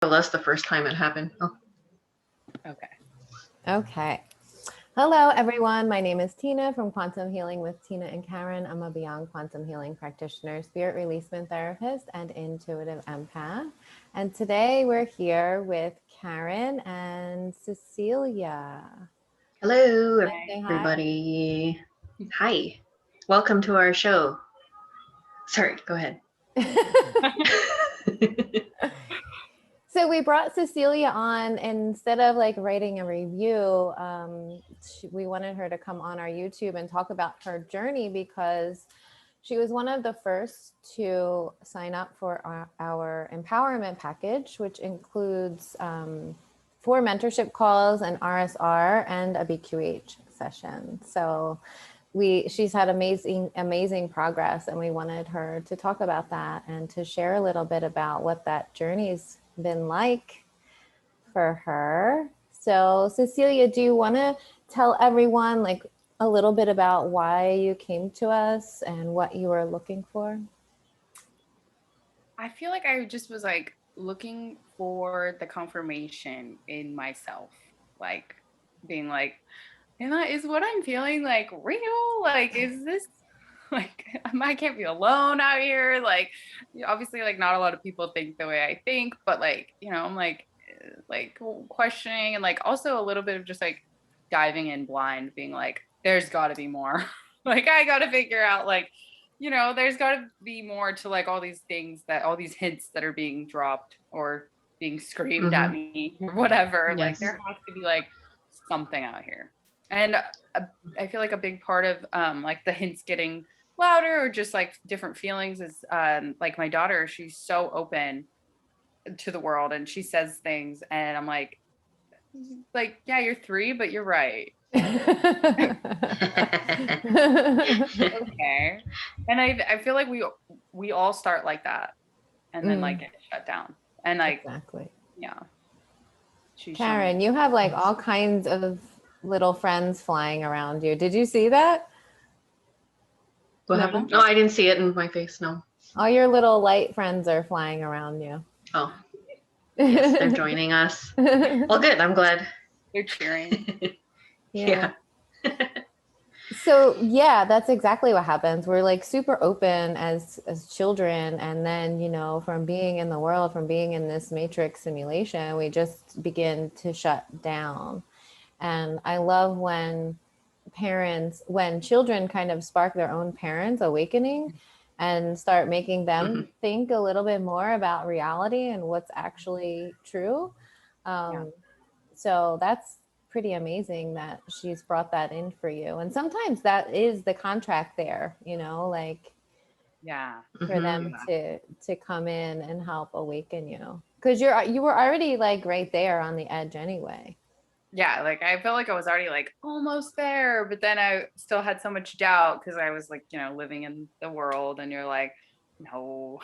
less the first time it happened. Oh. Okay. Okay. Hello, everyone. My name is Tina from Quantum Healing with Tina and Karen. I'm a Beyond Quantum Healing practitioner, spirit releasement therapist, and intuitive empath. And today we're here with Karen and Cecilia. Hello, Say hi. everybody. Hi. Welcome to our show. Sorry, go ahead. So we brought Cecilia on, and instead of like writing a review, we wanted her to come on our YouTube and talk about her journey because she was one of the first to sign up for our empowerment package, which includes 4 mentorship calls, an RSR, and a BQH session. So she's had amazing progress, and we wanted her to talk about that and to share a little bit about what that journey's been like for her. So Cecilia, do you want to tell everyone like a little bit about why you came to us and what you were looking for? I feel like I just was like looking for the confirmation in myself, like being like, is what I'm feeling like real? Like, is this like I can't be alone out here? Like, obviously, like not a lot of people think the way I think, but like, I'm like questioning and like also a little bit of just like diving in blind, being like, there's got to be more. Like, I got to figure out like there's got to be more to like all these things all these hints that are being dropped or being screamed at me or whatever. Yes. Like, there has to be like something out here. And I feel like a big part of like the hints getting louder or just like different feelings is like my daughter, she's so open to the world and she says things and I'm like, yeah, you're 3, but you're right. Okay. And I feel like we all start like that and then like get shut down. And like, exactly. yeah. Karen, you have like all kinds of little friends flying around you. Did you see that? What happened? No, I didn't see it in my face. No. All your little light friends are flying around you. Oh. Yes, they're joining us. Well, good. I'm glad. They're cheering. Yeah. So yeah, that's exactly what happens. We're like super open as children, and then from being in the world, from being in this matrix simulation, we just begin to shut down. And I love when children kind of spark their own parents' awakening and start making them think a little bit more about reality and what's actually true. So that's pretty amazing that she's brought that in for you. And sometimes that is the contract there, like for them to come in and help awaken you, because you were already like right there on the edge anyway. Yeah, like I felt like I was already like almost there, but then I still had so much doubt because I was like, living in the world and you're like, no.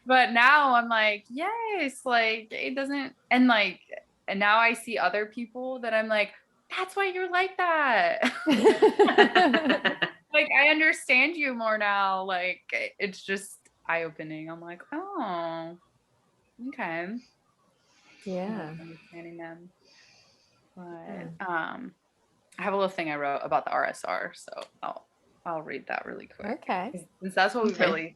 But now I'm like, yes, like it doesn't, and now I see other people that I'm like, that's why you're like that. Like, I understand you more now. Like, it's just eye-opening. I'm like, oh, okay. Yeah. Understanding them. But I have a little thing I wrote about the RSR, so I'll read that really quick. Okay. Since that's what we really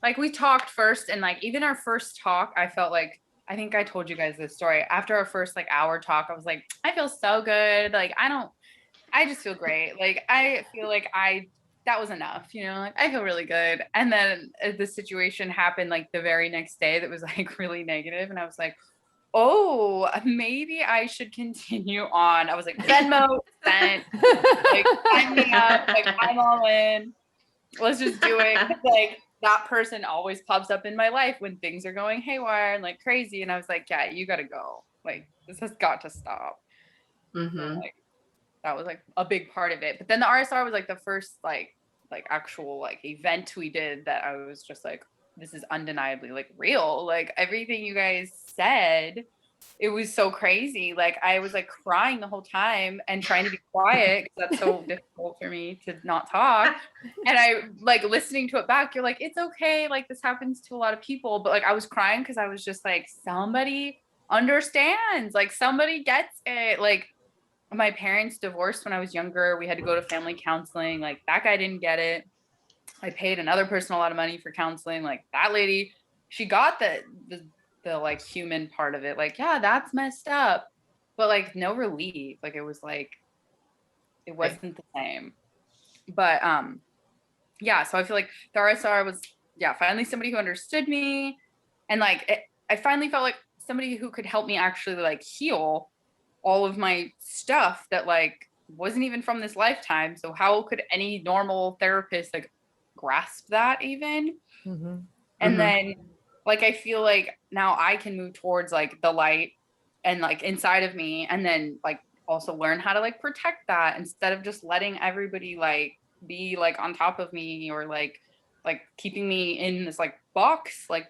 like. We talked first, and like even our first talk, I felt like, I think I told you guys this story. After our first like hour talk, I was like, I feel so good. Like I just feel great. Like I feel like that was enough, like I feel really good. And then the situation happened like the very next day that was like really negative, and I was like, oh, maybe I should continue on. I was like, Venmo, sent, like sign me up, like I'm all in. Let's just do it. Like that person always pops up in my life when things are going haywire and like crazy. And I was like, yeah, you gotta go. Like this has got to stop. So, like that was like a big part of it. But then the RSR was like the first like actual like event we did that I was just like, this is undeniably like real. Like everything you guys said it was so crazy. Like I was like crying the whole time and trying to be quiet because that's so difficult for me to not talk. And I like listening to it back, you're like, it's okay. Like this happens to a lot of people. But like I was crying because I was just like, somebody understands, like somebody gets it. Like my parents divorced when I was younger. We had to go to family counseling. Like that guy didn't get it. I paid another person a lot of money for counseling. Like that lady, she got the like human part of it. Like, yeah, that's messed up, but like no relief. Like it was like, it wasn't the same. But yeah, so I feel like the RSR was, yeah, finally somebody who understood me. And like, I finally felt like somebody who could help me actually like heal all of my stuff that like wasn't even from this lifetime. So how could any normal therapist like grasp that even? Mm-hmm. And then like I feel like now I can move towards like the light and like inside of me, and then like also learn how to like protect that instead of just letting everybody like be like on top of me or like keeping me in this like box. Like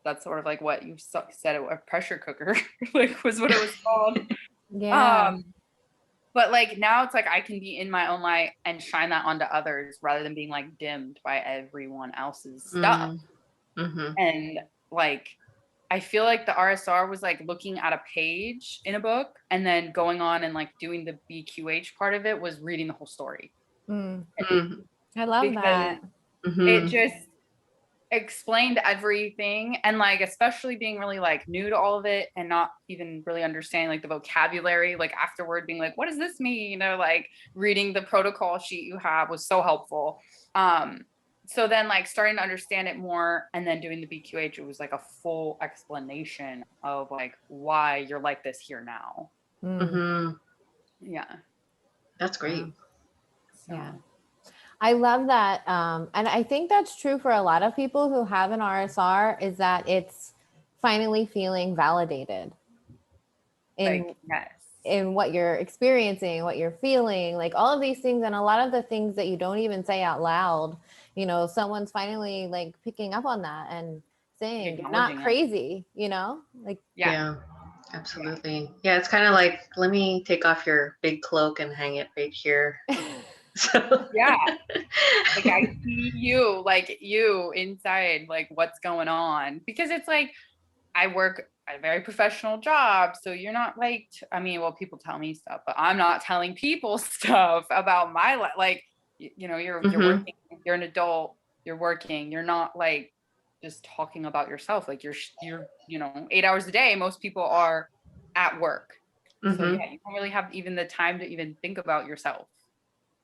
that's sort of like what you said, a pressure cooker like was what it was called. Yeah. But like now it's like I can be in my own light and shine that onto others rather than being like dimmed by everyone else's stuff. And like I feel like the RSR was like looking at a page in a book and then going on and like doing the BQH part of it was reading the whole story. I love that. It just explained everything, and like especially being really like new to all of it and not even really understanding like the vocabulary, like afterward being like, what does this mean? You know, like reading the protocol sheet you have was so helpful. So then like starting to understand it more and then doing the BQH, it was like a full explanation of like why you're like this here now. Yeah, that's great. so. Yeah, I love that. And I think that's true for a lot of people who have an RSR, is that it's finally feeling validated in, like, yes. in what you're experiencing, what you're feeling, like all of these things. And a lot of the things that you don't even say out loud, you know, someone's finally like picking up on that and saying you're not crazy, you know, like, yeah, absolutely. Yeah, it's kind of like, let me take off your big cloak and hang it right here. So yeah, like I see you, like you inside, like what's going on, because it's like I work a very professional job, so you're not like, I mean, well, people tell me stuff, but I'm not telling people stuff about my life. Like, you know, you're working, you're an adult, you're working, you're not like just talking about yourself. Like you're you know, 8 hours a day. Most people are at work, so yeah, you don't really have even the time to even think about yourself.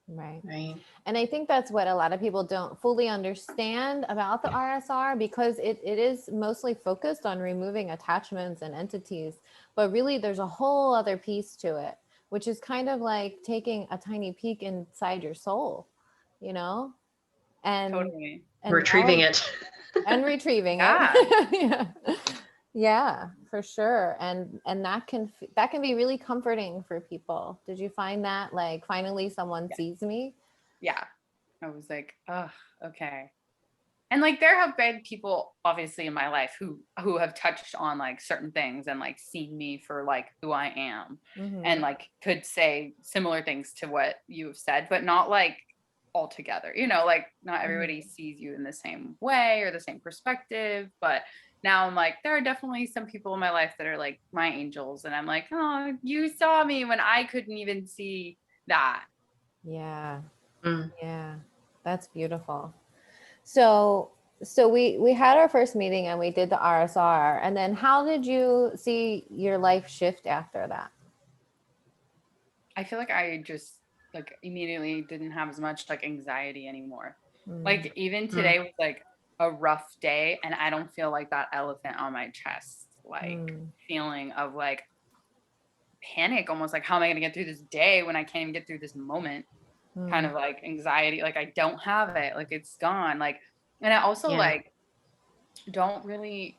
Right. And I think that's what a lot of people don't fully understand about the RSR, because it is mostly focused on removing attachments and entities, but really there's a whole other piece to it, which is kind of like taking a tiny peek inside your soul, you know, and, totally. and retrieving it and retrieving it. Yeah, for sure. And that can be really comforting for people. Did you find that, like, finally someone sees me? Yeah. I was like, oh, okay. And like there have been people obviously in my life who have touched on like certain things and like seen me for like who I am, and like could say similar things to what you have said, but not like all together, you know, like not everybody sees you in the same way or the same perspective. But now I'm like, there are definitely some people in my life that are like my angels, and I'm like, oh, you saw me when I couldn't even see that. Yeah. Yeah, that's beautiful. So we had our first meeting and we did the RSR, and then how did you see your life shift after that? I feel like I just like immediately didn't have as much like anxiety anymore. Like even today was like a rough day, and I don't feel like that elephant on my chest, like feeling of like panic, almost like, how am I going to get through this day when I can't even get through this moment? Kind of like anxiety, like I don't have it, like it's gone. Like, and I also like don't really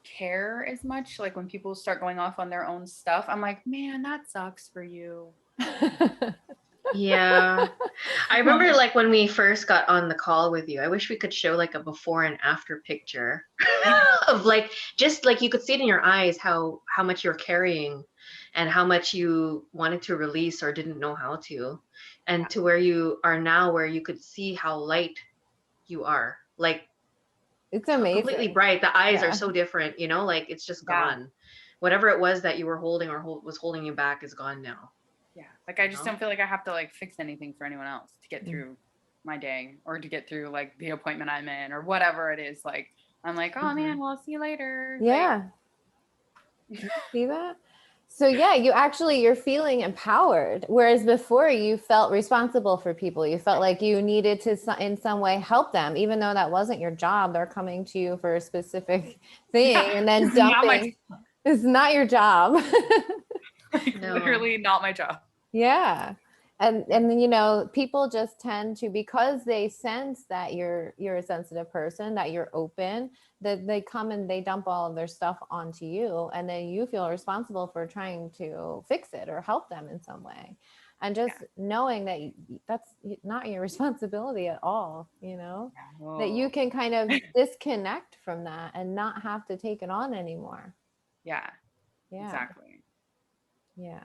care as much, like when people start going off on their own stuff, I'm like, man, that sucks for you. Yeah. I remember like when we first got on the call with you, I wish we could show like a before and after picture of like just like you could see it in your eyes how much you're carrying and how much you wanted to release or didn't know how to. And to where you are now where you could see how light you are. Like It's completely amazing. bright. The eyes are Yeah. so different, you know, like it's just Yeah. gone. Whatever it was that you were holding or was holding you back is gone now. Yeah. Like I You just know? don't feel like I have to like fix anything for anyone else to get Mm. through my day or to get through like the appointment I'm in or whatever it is. Like I'm like, oh man, well, I'll see you later. Yeah. See that? So yeah, you're feeling empowered. Whereas before you felt responsible for people. You felt like you needed to in some way help them, even though that wasn't your job. They're coming to you for a specific thing Yeah, and then it's not my dumping. It's not your job. like No. literally not my job. Yeah. And then, you know, people just tend to, because they sense that you're a sensitive person, that you're open, that they come and they dump all of their stuff onto you, and then you feel responsible for trying to fix it or help them in some way. And just knowing that that's not your responsibility at all, you know, that you Oh, can kind of disconnect from that and not have to take it on anymore. yeah, Yeah. exactly. Yeah.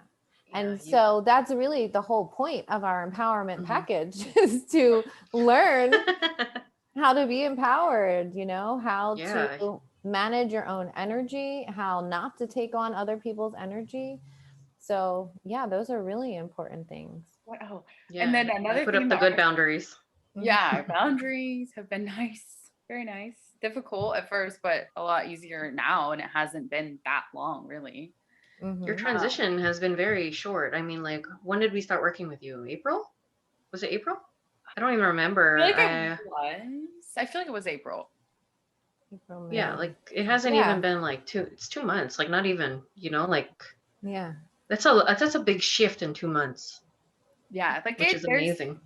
Yeah, And so that's really the whole point of our empowerment Mhm. package is to learn how to be empowered, you know, how Yeah. to manage your own energy, how not to take on other people's energy. So, yeah, those are really important things. What? Oh, Yeah. and then You another put thing up the that good boundaries. yeah, boundaries have been nice, very nice. Difficult at first, but a lot easier now, and it hasn't been that long, really. Your Mm-hmm. transition has been very short. I mean, like, when did we start working with you? April? Was it April? I don't even I remember. feel like it was. I feel like it was April. April, Yeah, May. like it hasn't Yeah. even been like it's 2 months, like not even, you know, like Yeah. that's a big shift in 2 months, Yeah, like which is there's. amazing.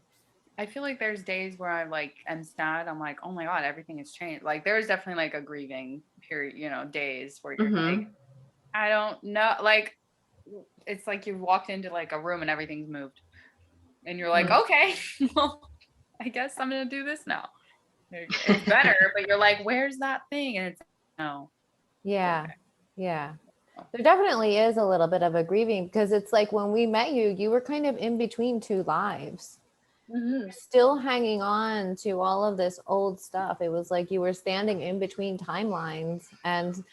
I feel like there's days where I like am sad. I'm like, oh my god, everything has changed. Like there's definitely like a grieving period, you know, days where you're like, Mm-hmm. I don't know, like it's like you walked into like a room and everything's moved, and you're like, Mm. okay, well, I guess I'm gonna do this now. It's better, but you're like, where's that thing? And it's no, it's Yeah. okay. Yeah. There definitely is a little bit of a grieving because it's like when we met you, you were kind of in between two lives. Mm-hmm. Still hanging on to all of this old stuff. It was like you were standing in between timelines and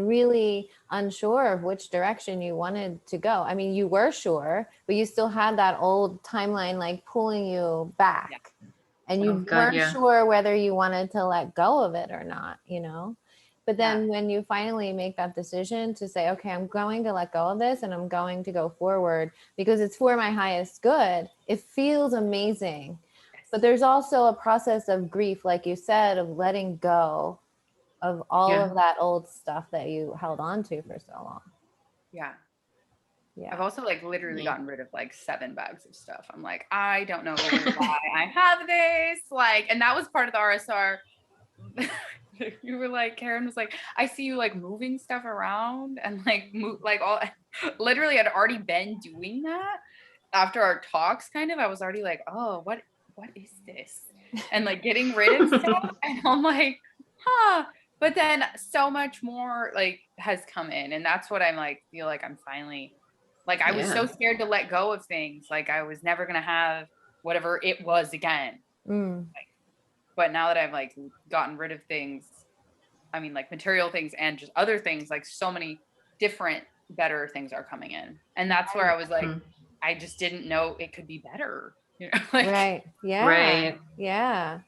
really unsure of which direction you wanted to go. I mean, you were sure, but you still had that old timeline like pulling you back. Yeah. And Oh you God, weren't yeah. sure whether you wanted to let go of it or not, you know? But then Yeah. when you finally make that decision to say, okay, I'm going to let go of this and I'm going to go forward because it's for my highest good, it feels amazing. But there's also a process of grief, like you said, of letting go of all Yeah. of that old stuff that you held on to for so long. Yeah. I've Yeah. also like literally Right. gotten rid of like 7 bags of stuff. I'm like, I don't know why I have this. Like, and that was part of the RSR. You were like, Karen was like, I see you like moving stuff around and like move like all literally I'd already been doing that after our talks kind of. I was already like, oh, what is this? And like getting rid of stuff. And I'm like, huh. But then so much more like has come in. And that's what I'm like, feel like I'm finally like I was so Yeah. scared to let go of things. Like I was never gonna have whatever it was again. Mm. But now that I've like gotten rid of things, I mean like material things and just other things, like so many different better things are coming in. And that's where I was like, Mm. I just didn't know it could be better. You know, like Right. Yeah. Right. Yeah.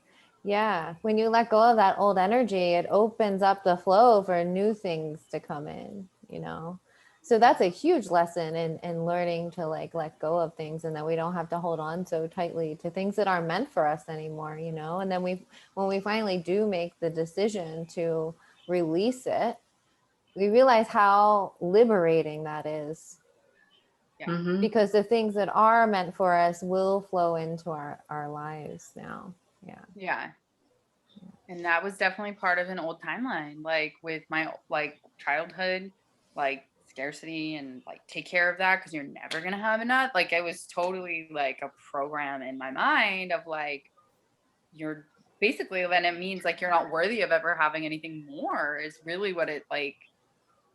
Yeah. When you let go of that old energy, it opens up the flow for new things to come in, you know? So that's a huge lesson in learning to like let go of things and that we don't have to hold on so tightly to things that aren't meant for us anymore, you know? And then when we finally do make the decision to release it, we realize how liberating that is yeah. Mm-hmm. because the things that are meant for us will flow into our lives now. Yeah. Yeah. And that was definitely part of an old timeline, like with my like childhood, like scarcity and like take care of that because you're never gonna have enough. Like it was totally like a program in my mind of like you're basically then it means like you're not worthy of ever having anything more is really what it like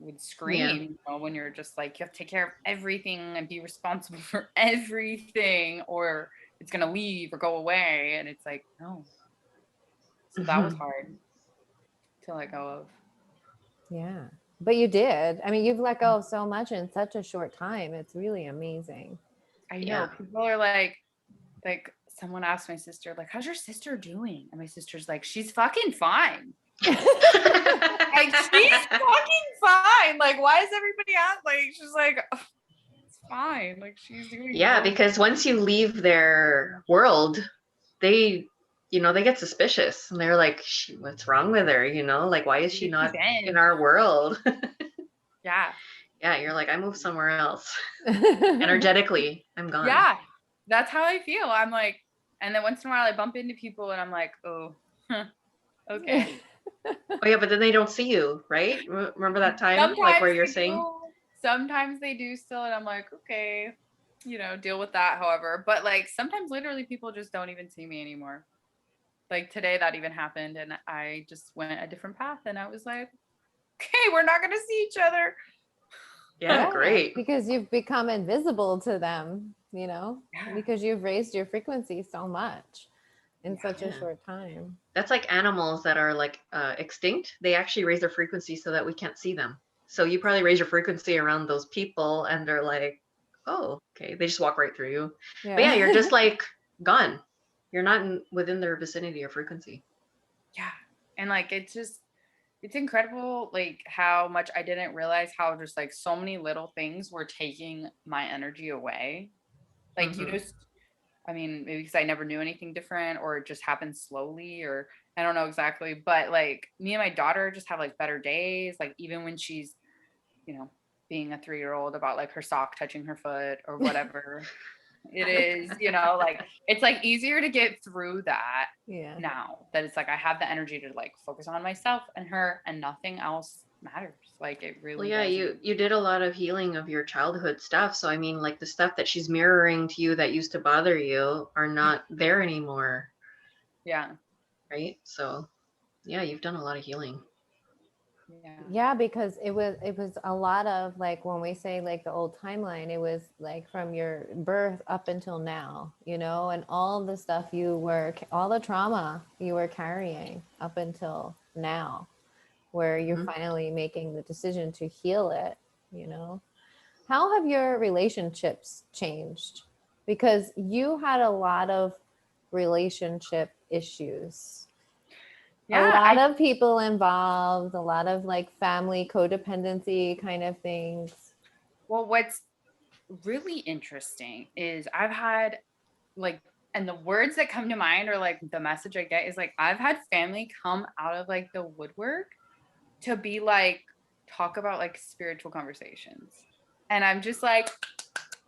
would Yeah. scream, you know, when you're just like you have to take care of everything and be responsible for everything or it's gonna leave or go away. And it's like, no. So that was Mhm. hard to let go of. Yeah. But you did. I mean, you've let go of so much in such a short time. It's really amazing. I Yeah. know people are like someone asked my sister, like, how's your sister doing? And my sister's like, she's fucking fine. Like, she's fucking fine. Like, why is everybody out? Like, she's like, "Oh, it's fine. Like, she's doing Yeah, so because once you leave their world, they, they get suspicious and they're like, what's wrong with her? Like, why is she maybe she's not in in. our world? Yeah. Yeah, you're like, I moved somewhere else. Energetically, I'm gone. Yeah. That's how I feel. I'm like, and then once in a while I bump into people and I'm like, oh, okay. Oh yeah, but then they don't see you, right? Remember that time, like where Sometimes you're they saying, do. Sometimes they do still, and I'm like, okay, you know, deal with that. However, but like sometimes literally people just don't even see me anymore. Like today that even happened, and I just went a different path, and I was like, okay, we're not gonna see each other. yeah, great. Because you've become invisible to them, Yeah. because you've raised your frequency so much in Yeah. such a Yeah. short time. That's like animals that are like extinct. They actually raise their frequency so that we can't see them. So you probably raise your frequency around those people and they're like, oh, okay. They just walk right through you. But yeah, you're just like gone. You're not within their vicinity or frequency. Yeah. And like it's incredible like how much I didn't realize how just like so many little things were taking my energy away. Like you Mhm. just I mean, maybe because I never knew anything different or it just happened slowly or I don't know exactly. But like me and my daughter just have like better days. Like even when she's, you know, being a 3-year-old about like her sock touching her foot or whatever it is, you know, like it's like easier to get through that Yeah. now that it's like I have the energy to like focus on myself and her and nothing else matters. Like it Well, really yeah, doesn't. you did a lot of healing of your childhood stuff. So I mean, like the stuff that she's mirroring to you that used to bother you are not there anymore, Yeah. right? So yeah, you've done a lot of healing. Yeah. Yeah, because it was a lot of like when we say like the old timeline, it was like from your birth up until now, and all the stuff all the trauma you were carrying up until now, where you're Mhm. finally making the decision to heal it, you know. How have your relationships changed? Because you had a lot of relationship issues, a Yeah. lot of people involved, a lot of like family codependency kind of things. Well, what's really interesting is I've had like, and the words that come to mind or like the message I get is like, I've had family come out of like the woodwork to be like, talk about like spiritual conversations. And I'm just like,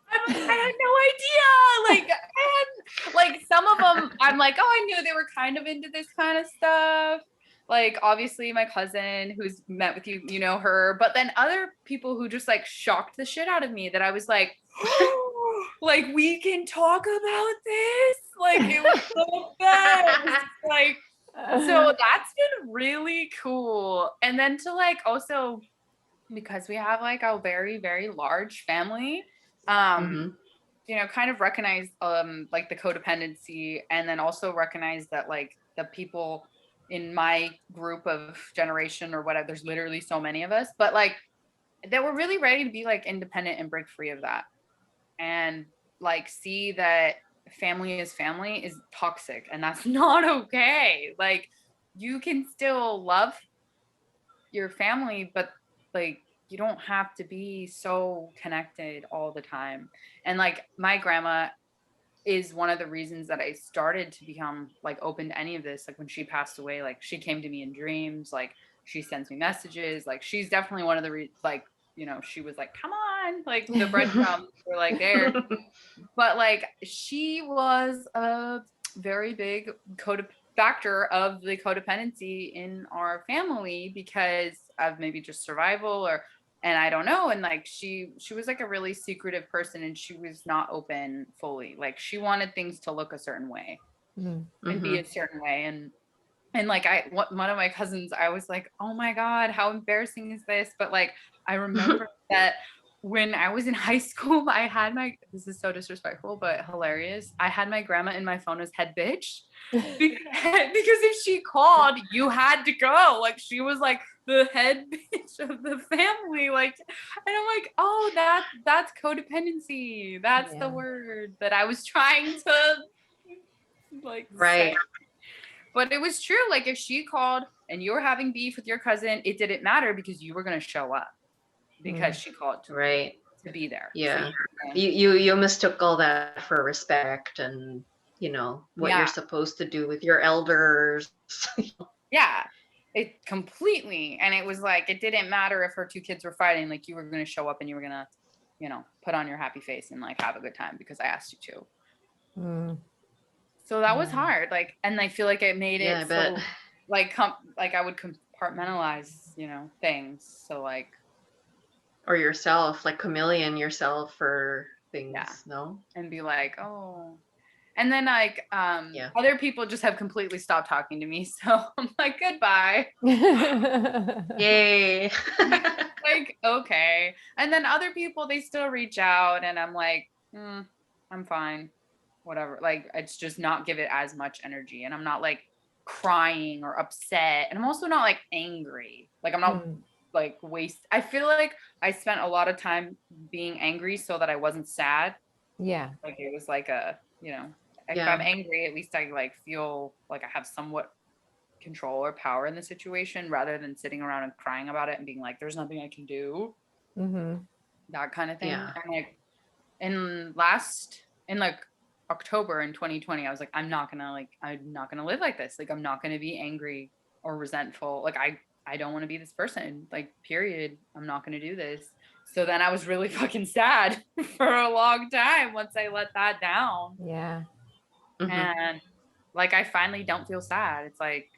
I had no idea. Like, like some of them, I'm like, oh, I knew they were kind of into this kind of stuff. Like, obviously, my cousin who's met with you, you know her, but then other people who just like shocked the shit out of me that I was like, like, we can talk about this. Like, it was the best. Like, so that's been really cool. And then to like also, because we have like a very, very large family, Mhm. you know, kind of recognize like the codependency and then also recognize that like the people in my group of generation or whatever, there's literally so many of us, but like that we're really ready to be like independent and break free of that and like see that family is toxic and that's not okay. Like you can still love your family, but like you don't have to be so connected all the time. And like my grandma is one of the reasons that I started to become like open to any of this. Like when she passed away, like she came to me in dreams, like she sends me messages, like she's definitely one of the like, you know, she was like, come on, like the breadcrumbs were like there. But like she was a very big factor of the codependency in our family because of maybe just survival or And I don't know. And like she was like a really secretive person, and she was not open fully. Like she wanted things to look a certain way Mm. and be a certain way. And like one of my cousins, I was like, oh my God, how embarrassing is this? But like I remember that when I was in high school, I had this is so disrespectful, but hilarious. I had my grandma in my phone as head bitch because if she called, you had to go. Like she was like the head bitch of the family. Like, and I'm like, oh, that's codependency. That's the word that I was trying to like Right. say. But it was true. Like if she called and you were having beef with your cousin, it didn't matter because you were going to show up because she called Right. to be there. Yeah. So You mistook all that for respect and, you know, what you're supposed to do with your elders. Yeah, it completely. And it was like, it didn't matter if her two kids were fighting, like you were going to show up and you were going to, you know, put on your happy face and like have a good time because I asked you to. Mm. So that was hard. Like, and I feel like it made Yeah, I it bet. so like, like I would compartmentalize, you know, things. So like, Or yourself, like chameleon yourself for things, no? and be like, oh, and then like other people just have completely stopped talking to me. So I'm like, goodbye. Yay. Like, okay. And then other people, they still reach out and I'm like, I'm fine. Whatever. Like, it's just not give it as much energy. And I'm not like crying or upset. And I'm also not like angry. Like I'm not like I feel like I spent a lot of time being angry so that I wasn't sad. Yeah. Like it was like a, you know, if I'm angry, at least I like feel like I have somewhat control or power in the situation rather than sitting around and crying about it and being like, there's nothing I can do. That kind of thing. Yeah. And like in like October in 2020, I was like, I'm not gonna live like this. Like I'm not gonna be angry or resentful. Like I don't want to be this person. Like period. I'm not gonna do this. So then I was really fucking sad for a long time once I let that down. Yeah. And like I finally don't feel sad. It's like,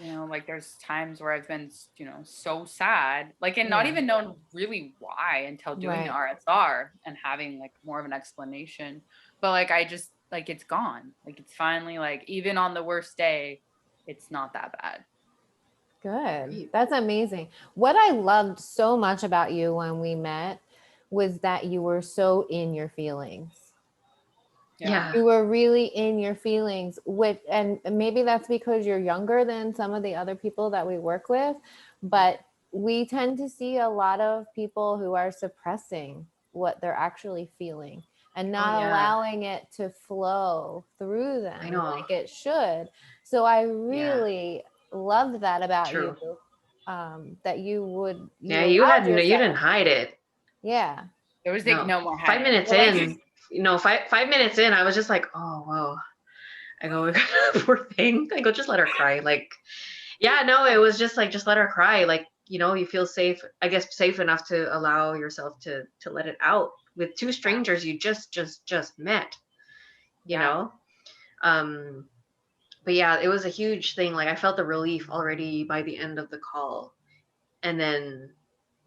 you know, like there's times where I've been, you know, so sad, like, and not even known really why until doing the RSR and having like more of an explanation. But like I just like it's gone. Like it's finally like even on the worst day, it's not that bad. Good. That's amazing. What I loved so much about you when we met was that you were so in your feelings. Yeah. You were really in your feelings, and maybe that's because you're younger than some of the other people that we work with, but we tend to see a lot of people who are suppressing what they're actually feeling and not allowing it to flow through them like it should. So I really loved that about you, that you would. You didn't hide it. Yeah. There was like no more 5 minutes in. You know, 5 minutes in, I was just like, oh, whoa. I go, poor thing. I go, just let her cry. Like, yeah, no, it was just like, just let her cry. Like, you know, you feel safe, I guess, safe enough to allow yourself to let it out with two strangers you just met, you know? But yeah, it was a huge thing. Like I felt the relief already by the end of the call. And then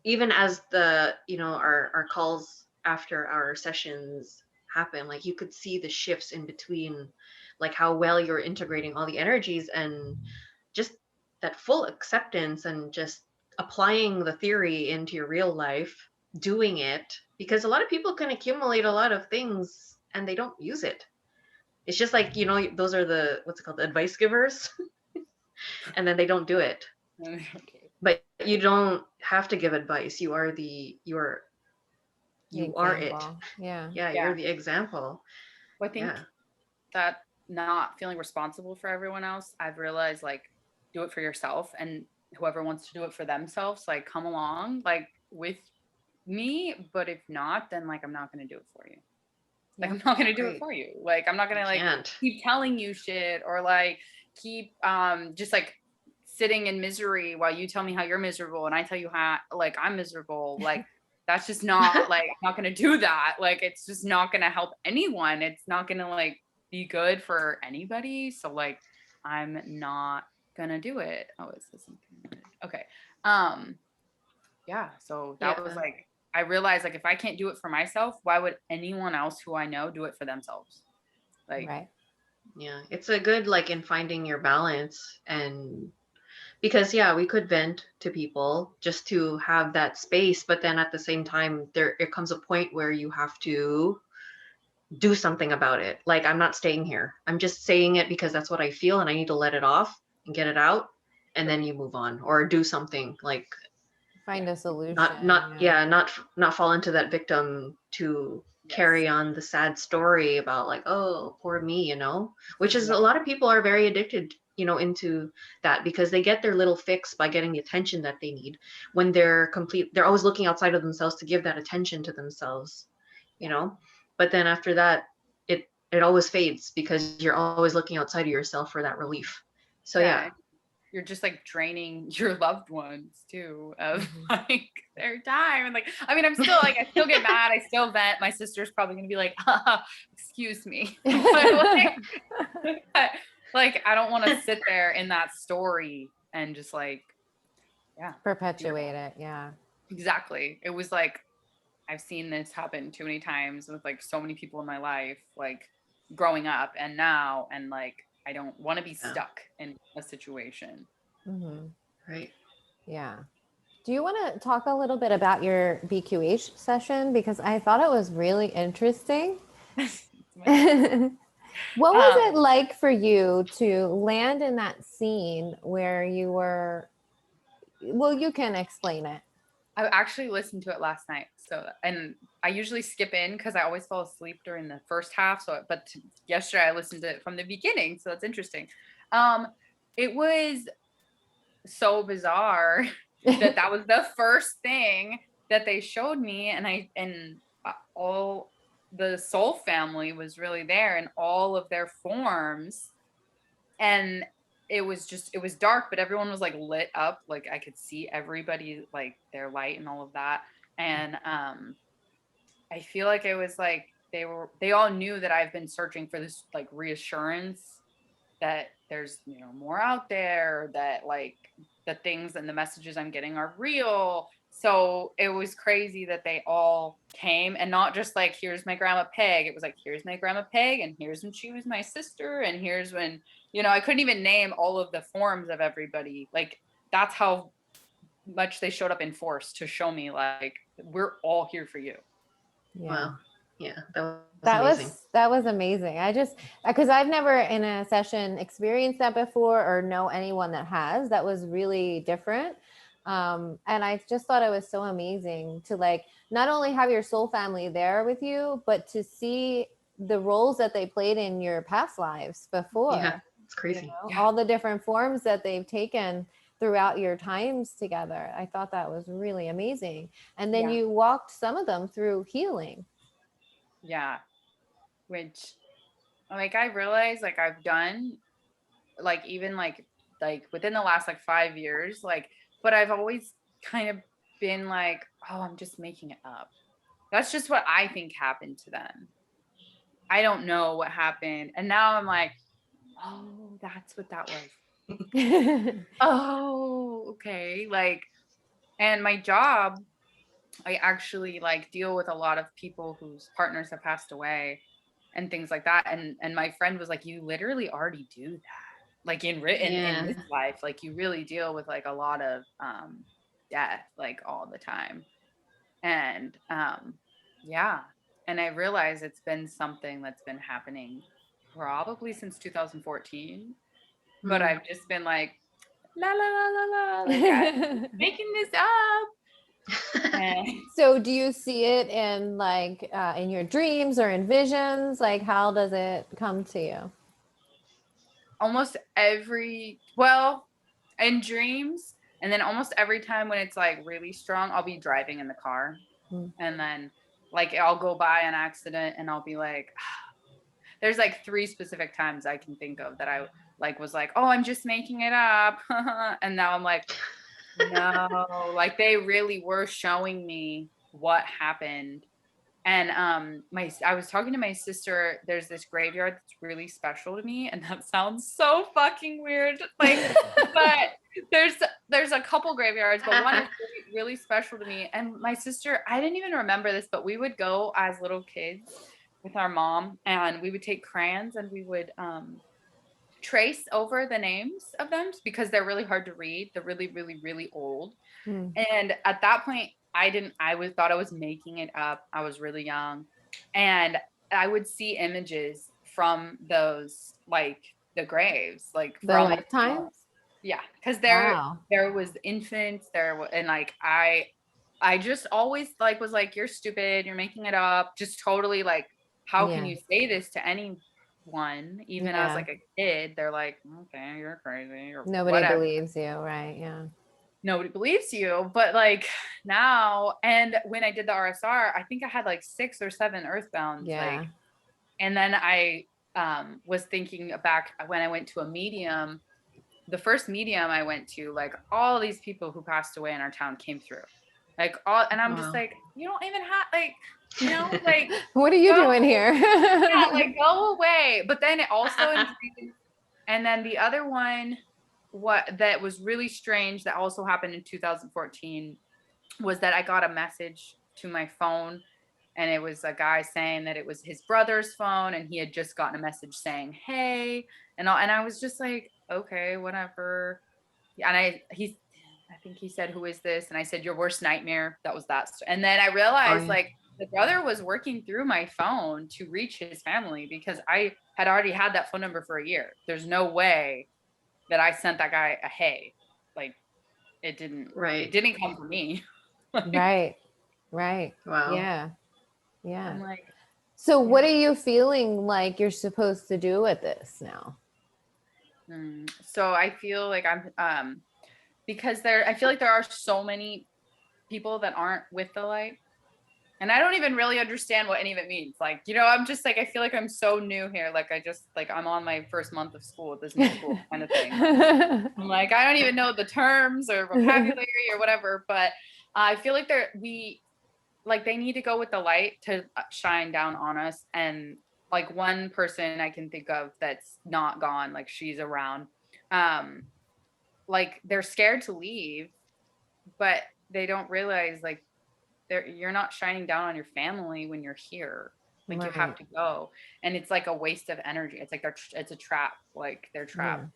even as the, you know, our calls after our sessions happen, like you could see the shifts in between, like how well you're integrating all the energies and just that full acceptance and just applying the theory into your real life, doing it, because a lot of people can accumulate a lot of things and they don't use it. It's just like, you know, those are the, what's it called, the advice givers. And then they don't do it. But you don't have to give advice. You are you are it. Yeah. Yeah, you're the example. Well, I think that not feeling responsible for everyone else, I've realized, like, do it for yourself, and whoever wants to do it for themselves, like, come along, like, with me. But if not, then like I'm not going to do it for you. Like I'm not going to do it for you. Like I'm not going to like keep telling you shit or like keep just like sitting in misery while you tell me how you're miserable and I tell you how like I'm miserable. Like that's just not like, I'm not going to do that. Like it's just not going to help anyone. It's not going to like be good for anybody. So like I'm not going to do it. Oh, is this something? Okay. yeah, so that was Yeah. like, I realized like if I can't do it for myself, why would anyone else who I know do it for themselves? Like, Right. Yeah, it's a good like in finding your balance, and because yeah, we could vent to people just to have that space, but then at the same time there it comes a point where you have to do something about it. Like, I'm not staying here. I'm just saying it because that's what I feel and I need to let it off and get it out, and then you move on or do something like Find a solution. not yeah, not fall into that victim to yes, carry on the sad story about like, oh, poor me, which is a exactly. lot of people are very addicted, into that because they get their little fix by getting the attention that they need when they're always looking outside of themselves to give that attention to themselves, you know but then after that it always fades because you're always looking outside of yourself for that relief. So Yeah, yeah. and you're just like draining your loved ones too of Mhm. like their time. And like, I mean, I'm still like, I still get mad. I still vent. My sister's probably gonna be like, excuse me. But like, I don't want to sit there in that story and just like, yeah, Perpetuate it. Yeah. exactly. It was like, I've seen this happen too many times with like so many people in my life, like growing up and now, and like, I don't want to be Yeah. stuck in a situation. Hmm. Right. Yeah. Do you want to talk a little bit about your BQH session? Because I thought it was really interesting. What was it Um, like for you to land in that scene where you were, well, you can explain it. I actually listened to it last night. So, and I usually skip in because I always fall asleep during the first half. So, but yesterday I listened to it from the beginning. So that's interesting. Um, it was so bizarre that was the first thing that they showed me. And all the Soul family was really there in all of their forms. And it was dark, but everyone was like lit up, like I could see everybody, like their light and all of that. And I feel like it was like they all knew that I've been searching for this like reassurance that there's more out there, that like the things and the messages I'm getting are real. So it was crazy that they all came, and not just like, here's my grandma Peg. It was like, here's my grandma Peg, and here's when she was my sister, and here's when I couldn't even name all of the forms of everybody. Like, that's how much they showed up in force to show me like, we're all here for you. Yeah. Wow. Yeah, that was That amazing. was amazing. I just, because I've never in a session experienced that before or know anyone that has. That was really different. And I just thought it was so amazing to like not only have your soul family there with you, but to see the roles that they played in your past lives before. Yeah, it's crazy. Yeah. All the different forms that they've taken throughout your times together. I thought that was really amazing. And then Yeah. you walked some of them through healing. Yeah. Which, like, I realized like I've done like even like within the last like 5 years, like, but I've always kind of been like, oh, I'm just making it up. That's just what I think happened to them. I don't know what happened. And now I'm like, oh, that's what that was. Oh, okay. Like, and my job, I actually like deal with a lot of people whose partners have passed away and things like that. And my friend was like, you literally already do that. Like in Yeah. this life, like you really deal with like a lot of death like all the time. And yeah. And I realize it's been something that's been happening probably since 2014. But I've just been like, la la la la la, like I'm making this up. And So do you see it in like in your dreams or in visions? Like how does it come to you? almost in dreams, and then almost every time when it's like really strong, I'll be driving in the car, Mm. and then like I'll go by an accident and I'll be like, there's like 3 specific times I can think of that I like was like, oh, I'm just making it up. And now I'm like, no, like they really were showing me what happened. And I was talking to my sister. There's this graveyard that's really special to me, and that sounds so fucking weird. Like, but there's a couple graveyards, but one is really special to me. And my sister, I didn't even remember this, but we would go as little kids with our mom, and we would take crayons and we would trace over the names of them because they're really hard to read. They're really, really, really old. Mm. And at that point, thought I was making it up. I was really young. And I would see images from those, like the graves, like The from lifetimes? yeah, because Wow. there was infants and like I just always like was like, you're stupid, you're making it up, just totally like, how can Yeah. you say this to anyone, even as Yeah. like a kid? They're like, okay, you're crazy or Nobody whatever. believes you, right? Yeah. Nobody believes you. But like now, and when I did the RSR, I think I had like 6 or 7 earthbounds. Yeah. Like, and then I was thinking back when I went to a medium, the first medium I went to, like all these people who passed away in our town came through. Like all, and I'm just Wow. like, you don't even have like, you know, like What are you go, doing here? yeah, like go away. But then it also increased. And then the other one, what that was really strange that also happened in 2014 was that I got a message to my phone, and it was a guy saying that it was his brother's phone and he had just gotten a message saying, hey, and I was just like, okay, whatever. And I think he said, who is this? And I said, your worst nightmare. That was that. And then I realized yeah. like the brother was working through my phone to reach his family because I had already had that phone number for a year. There's no way that I sent that guy a hey. Like it didn't Right. come from me. Right. Right. Wow. Yeah. Yeah. I'm like, So what are you feeling like you're supposed to do with this now? so I feel like I'm because I feel like there are so many people that aren't with the light. And I don't even really understand what any of it means. Like, you know, I'm just like, I feel like I'm so new here. Like I'm on my first month of school at this new school kind of thing. I'm like, I don't even know the terms or vocabulary or whatever, but I feel like they need to go with the light to shine down on us. And like one person I can think of that's not gone, like she's around, like they're scared to leave, but they don't realize like you're not shining down on your family when you're here. Like you have to go, and it's like a waste of energy. It's like it's a trap. Like they're trapped,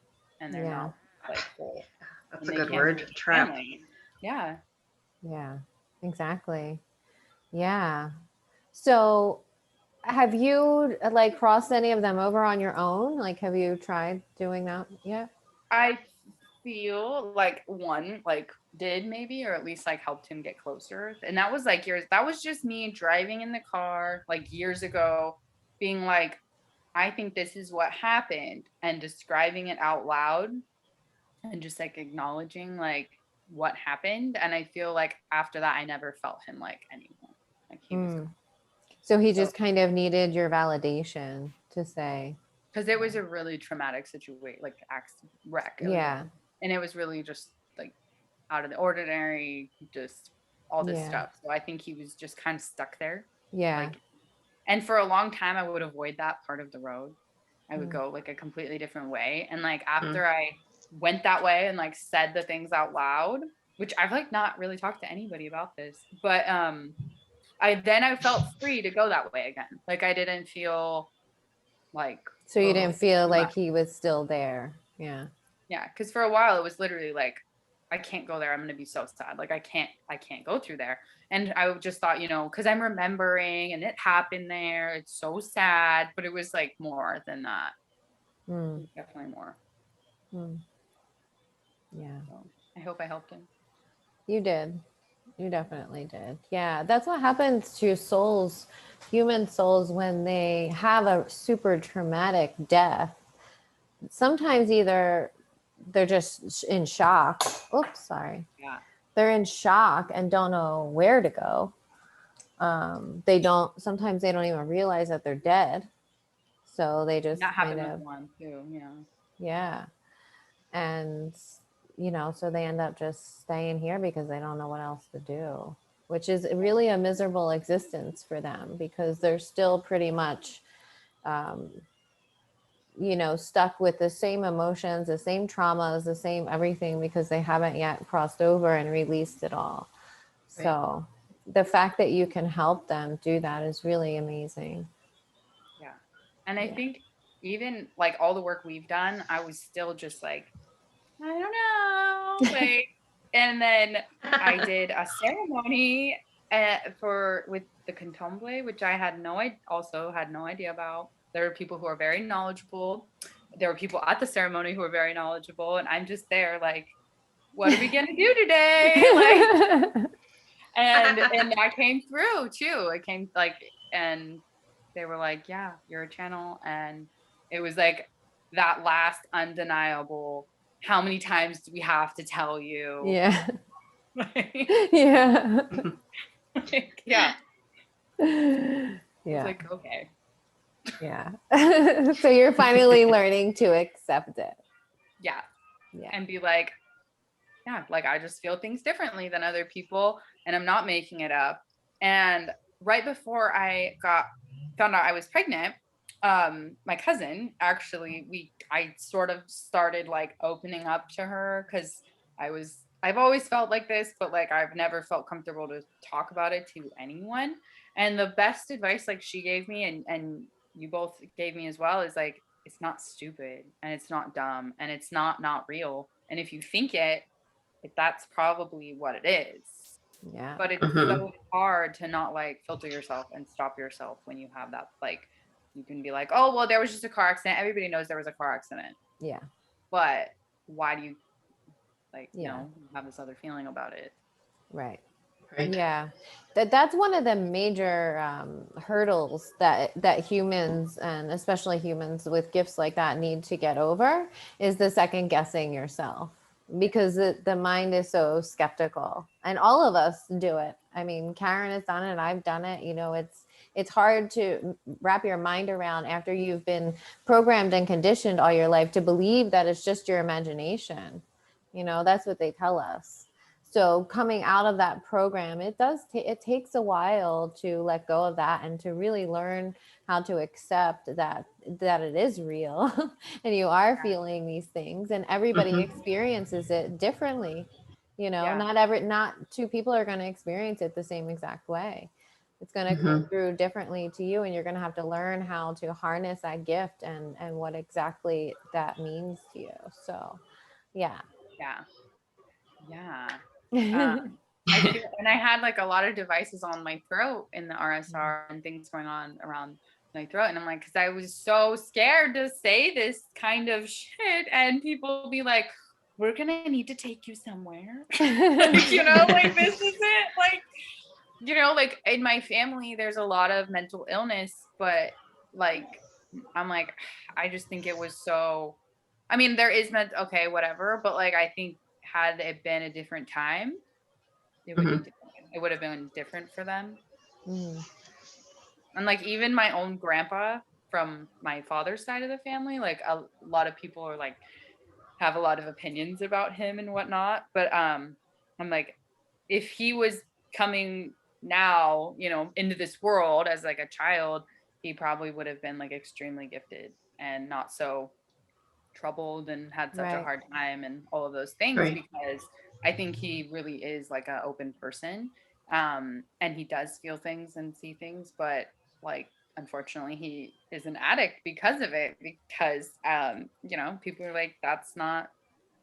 and they're not like full. That's a good word, trap. Family. Yeah. Yeah, exactly. Yeah. So have you like crossed any of them over on your own? Like, have you tried doing that yet? I feel like one like did maybe, or at least like helped him get closer. And that was like years. That was just me driving in the car like years ago, being like, I think this is what happened, and describing it out loud and just like acknowledging like what happened. And I feel like after that, I never felt him like anyone. Like he was gone. So he just kind of needed your validation to say, because it was a really traumatic situation, like wreck. Yeah. And it was really just like out of the ordinary, just all this stuff. So I think he was just kind of stuck there. Yeah. Like, and for a long time, I would avoid that part of the road. I would go like a completely different way. And like after I went that way and like said the things out loud, which I've like not really talked to anybody about this, but I felt free to go that way again. Like I didn't feel like. So you didn't feel like he was still there. Yeah. Yeah, because for a while it was literally like, I can't go there. I'm gonna be so sad. Like I can't go through there. And I just thought, you know, because I'm remembering and it happened there. It's so sad, but it was like more than that. Definitely more. Yeah. So I hope I helped him. You did. You definitely did. Yeah, that's what happens to souls, human souls, when they have a super traumatic death. Sometimes either they're just in shock. Oops, sorry. Yeah. They're in shock and don't know where to go. Sometimes they don't even realize that they're dead. So they just that happened with one too. Yeah. Yeah. And so they end up just staying here because they don't know what else to do, which is really a miserable existence for them because they're still pretty much, stuck with the same emotions, the same traumas, the same everything because they haven't yet crossed over and released it all. So the fact that you can help them do that is really amazing. Yeah. And I Yeah. think even like all the work we've done, I was still just like, I don't know. Like, and then I did a ceremony with the candomblé, which I had also had no idea about. There were people who are very knowledgeable. There were people at the ceremony who were very knowledgeable, and I'm just there like, what are we gonna do today? Like, and that came through too. It came like, and they were like, yeah, you're a channel, and it was like that last undeniable. How many times do we have to tell you? Yeah. Yeah. Yeah. Yeah. It's like, okay. Yeah. So you're finally learning to accept it. Yeah. Yeah. And be like, yeah, like I just feel things differently than other people, and I'm not making it up. And right before I found out I was pregnant, my cousin actually, I sort of started like opening up to her because I've always felt like this, but like I've never felt comfortable to talk about it to anyone. And the best advice like she gave me, and you both gave me as well, is like, it's not stupid, and it's not dumb, and it's not real. And if you think it, that's probably what it is. Yeah. But it's so hard to not like filter yourself and stop yourself when you have that. Like, you can be like, oh, well, there was just a car accident. Everybody knows there was a car accident. Yeah. But why do you Yeah. have this other feeling about it? Right. Right. Yeah, that's one of the major hurdles that humans, and especially humans with gifts like that, need to get over, is the second guessing yourself, because the mind is so skeptical, and all of us do it. I mean, Karen has done it, I've done it. You know, it's hard to wrap your mind around after you've been programmed and conditioned all your life to believe that it's just your imagination. You know, that's what they tell us. So coming out of that program, it takes a while to let go of that and to really learn how to accept that it is real and you are feeling these things, and everybody experiences it differently. You know, not two people are going to experience it the same exact way. It's going to come through differently to you, and you're going to have to learn how to harness that gift and what exactly that means to you. So, yeah. I feel, and I had like a lot of devices on my throat in the RSR and things going on around my throat, and I'm like, because I was so scared to say this kind of shit, and people be like, we're gonna need to take you somewhere. Like, you know, like, this is it. Like, you know, like in my family there's a lot of mental illness, but like, I'm like, I just think it was so, I mean, there is okay, whatever, but like, I think had it been a different time, it would be different. It would have been different for them. And like, even my own grandpa from my father's side of the family, like a lot of people are like, have a lot of opinions about him and whatnot, but I'm like, if he was coming now, you know, into this world as like a child, he probably would have been like extremely gifted and not so troubled and had such a hard time and all of those things, because I think he really is like an open person, and he does feel things and see things, but like, unfortunately he is an addict because of it, because you know, people are like, that's not.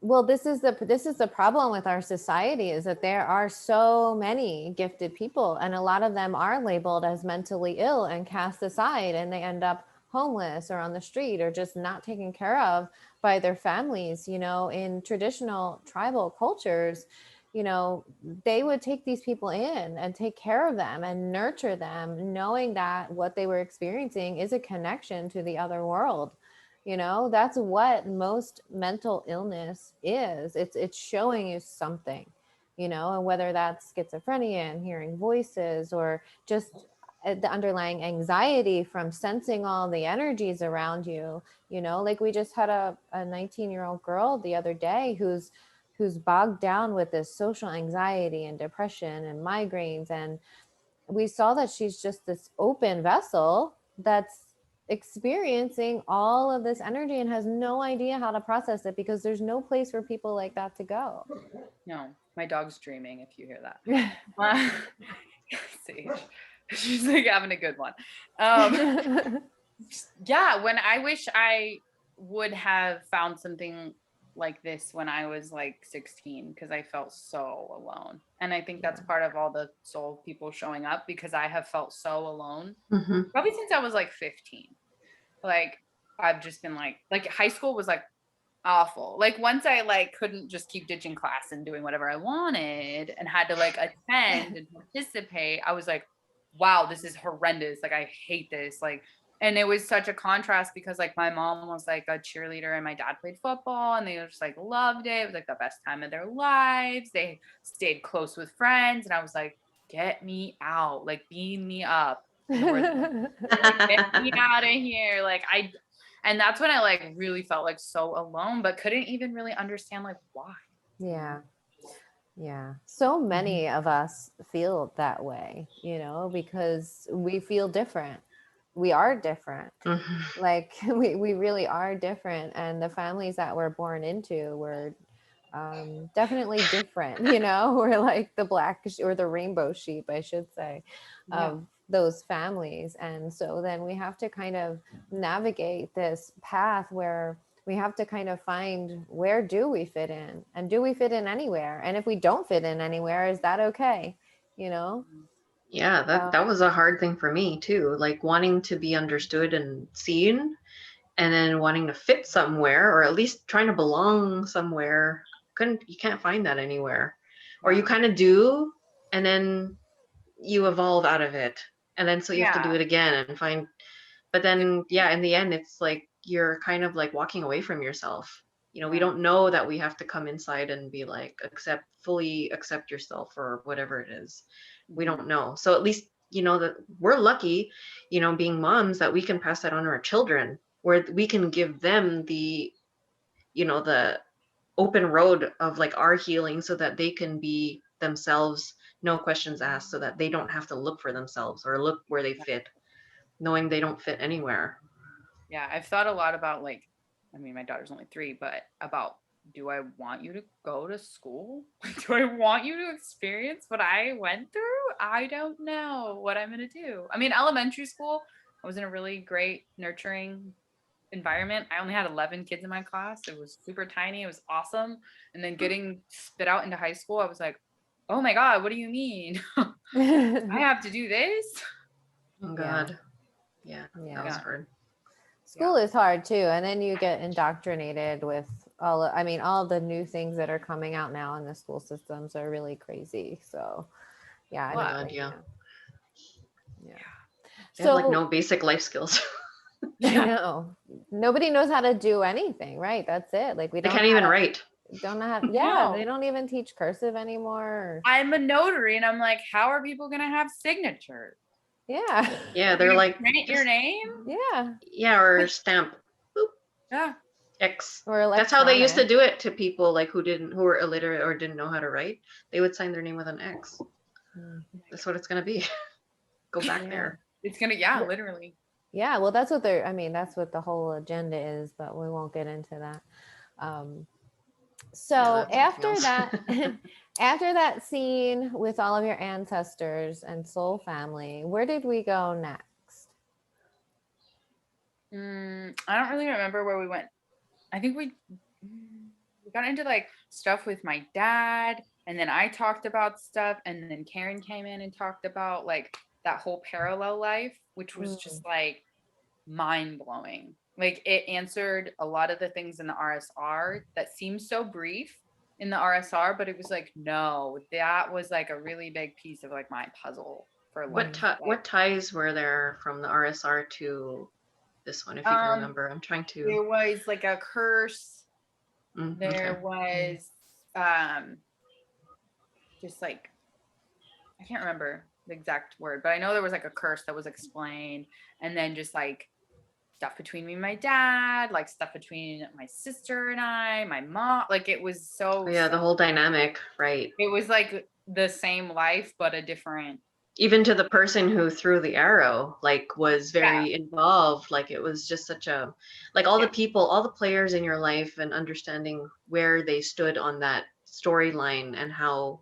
Well, this is the problem with our society, is that there are so many gifted people, and a lot of them are labeled as mentally ill and cast aside, and they end up homeless or on the street or just not taken care of by their families. You know, in traditional tribal cultures, you know, they would take these people in and take care of them and nurture them, knowing that what they were experiencing is a connection to the other world. You know, that's what most mental illness is. It's showing you something, you know, and whether that's schizophrenia and hearing voices, or just the underlying anxiety from sensing all the energies around you. You know, like we just had a 19-year-old girl the other day who's bogged down with this social anxiety and depression and migraines, and we saw that she's just this open vessel that's experiencing all of this energy and has no idea how to process it, because there's no place for people like that to go. No. My dog's dreaming, if you hear that. Sage. She's like having a good one. Yeah, when I wish I would have found something like this when I was like 16, because I felt so alone. And I think that's part of all the soul people showing up, because I have felt so alone probably since I was like 15. Like I've just been like high school was like awful. Like once I like couldn't just keep ditching class and doing whatever I wanted and had to like attend and participate, I was like, wow, this is horrendous. Like I hate this. Like, and it was such a contrast because like my mom was like a cheerleader and my dad played football and they just like loved it. It was like the best time of their lives. They stayed close with friends and I was like, get me out, like beam me up. Like, get me out of here. And that's when I like really felt like so alone, but couldn't even really understand like why. Yeah. Yeah. So many of us feel that way, because we feel different. We are different. Like we really are different. And the families that we're born into were definitely different, we're like the black or the rainbow sheep, I should say, of those families. And so then we have to kind of navigate this path where we have to kind of find, where do we fit in, and do we fit in anywhere? And if we don't fit in anywhere, is that okay? Yeah, that was a hard thing for me too, like wanting to be understood and seen, and then wanting to fit somewhere, or at least trying to belong somewhere. You can't find that anywhere, or you kind of do, and then you evolve out of it, and then so you have to do it again and find. But then in the end it's like you're kind of like walking away from yourself. We don't know that we have to come inside and be like fully accept yourself or whatever it is. We don't know. So at least that we're lucky, being moms, that we can pass that on to our children, where we can give them the the open road of like our healing, so that they can be themselves, no questions asked, so that they don't have to look for themselves or look where they fit, knowing they don't fit anywhere. Yeah, I've thought a lot about like, I mean, my daughter's only 3, but about, do I want you to go to school? Do I want you to experience what I went through? I don't know what I'm going to do. I mean, elementary school, I was in a really great, nurturing environment. I only had 11 kids in my class. It was super tiny. It was awesome. And then getting spit out into high school, I was like, oh my God, what do you mean? I have to do this? Oh God. Yeah. That was hard. School is hard too. And then you get indoctrinated with all of the new things that are coming out now in the school systems are really crazy. So yeah. They have like no basic life skills. I know. Nobody knows how to do anything, right? That's it. Like they can't even write. Don't know how. They don't even teach cursive anymore. I'm a notary and I'm like, how are people gonna have signatures? Yeah. Yeah, they're like, print your name. Yeah. Yeah, or stamp. Boop. Yeah. X. Or that's how they used to do it to people like who were illiterate or didn't know how to write. They would sign their name with an X. That's what it's gonna be. Go back there. It's gonna literally. Yeah, well, that's what that's what the whole agenda is, but we won't get into that. So after that scene with all of your ancestors and soul family, where did we go next? I don't really remember where we went. I think we got into like stuff with my dad, and then I talked about stuff, and then Karen came in and talked about like that whole parallel life, which was just like mind-blowing. Like it answered a lot of the things in the RSR that seemed so brief in the RSR, but it was like, no, that was like a really big piece of like my puzzle for life. What ties were there from the RSR to this one, if you can remember? I'm trying to. There was like a curse. There was just like, I can't remember the exact word, but I know there was like a curse that was explained, and then just like stuff between me and my dad, like stuff between my sister and I, my mom, like it was so the whole dynamic, right? It was like the same life but a different, even to the person who threw the arrow, like was very involved. Like it was just such a, like all the people, all the players in your life, and understanding where they stood on that storyline and how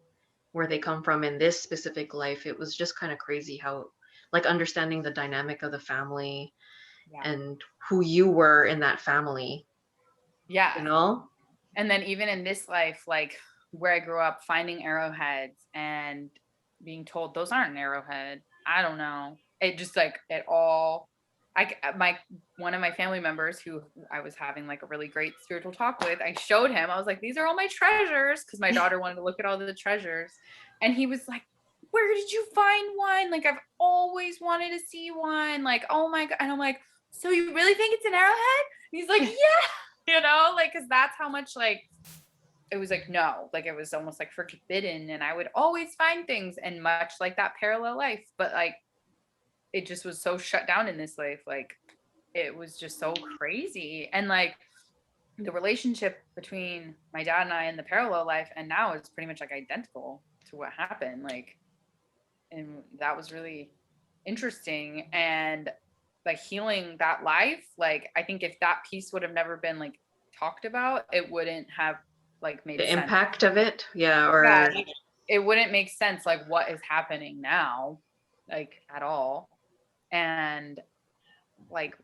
where they come from in this specific life. It was just kind of crazy how like understanding the dynamic of the family Yeah. and who you were in that family, Yeah. you know? And then even in this life, like where I grew up, finding arrowheads and being told those aren't an arrowhead. I don't know. It just like it all. One of my family members who I was having like a really great spiritual talk with, I showed him. I was like, these are all my treasures, because my daughter wanted to look at all the treasures, and he was like, where did you find one? Like I've always wanted to see one. Like oh my god. And I'm like, so you really think it's an arrowhead? And he's like, yeah. You know, like, because that's how much like it was like no, like it was almost like forbidden, and I would always find things, and much like that parallel life, but like it just was so shut down in this life. Like it was just so crazy. And like the relationship between my dad and I in the parallel life and now is pretty much like identical to what happened. Like, and that was really interesting. And like healing that life, like I think if that piece would have never been like talked about, it wouldn't have like made The sense. impact of it, yeah, or Yeah, it wouldn't make sense like what is happening now, like at all. And like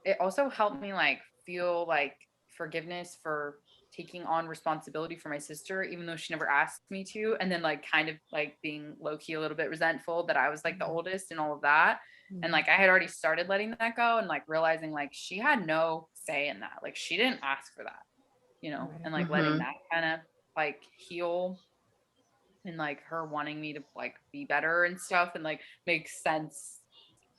it also helped me like feel like forgiveness for taking on responsibility for my sister, even though she never asked me to, and then like kind of like being low-key a little bit resentful that I was like the oldest and all of that. And like I had already started letting that go and like realizing like she had no say in that, like she didn't ask for that, you know. And like letting that kind of like heal, and like her wanting me to like be better and stuff, and like make sense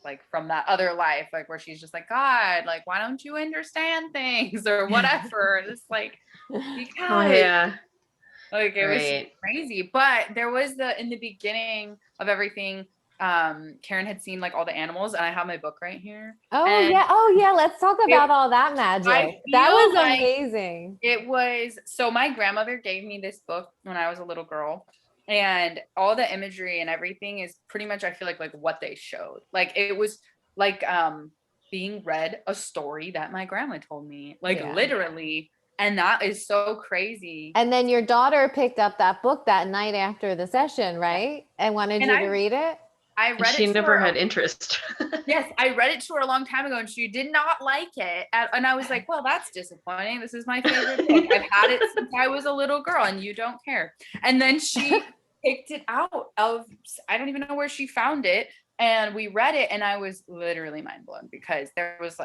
like from that other life, like where she's just like, God, like why don't you understand things or whatever. And it's like because oh yeah, like it was right. crazy. But there was in the beginning of everything, Karen had seen like all the animals, and I have my book right here. Oh And yeah. Oh yeah. Let's talk about all that I magic. That feel was like amazing. it was, so my grandmother gave me this book when I was a little girl, and all the imagery and everything is pretty much, I feel like what they showed. Like it was like being read a story that my grandma told me, like literally. And that is so crazy. And then your daughter picked up that book that night after the session, right? And wanted you to read it? I read she it to never her. had interest. Yes, I read it to her a long time ago and she did not like it. And I was like, well, that's disappointing. This is my favorite book. I've had it since I was a little girl and you don't care. And then she picked it out of, I don't even know where she found it. And we read it and I was literally mind blown, because there was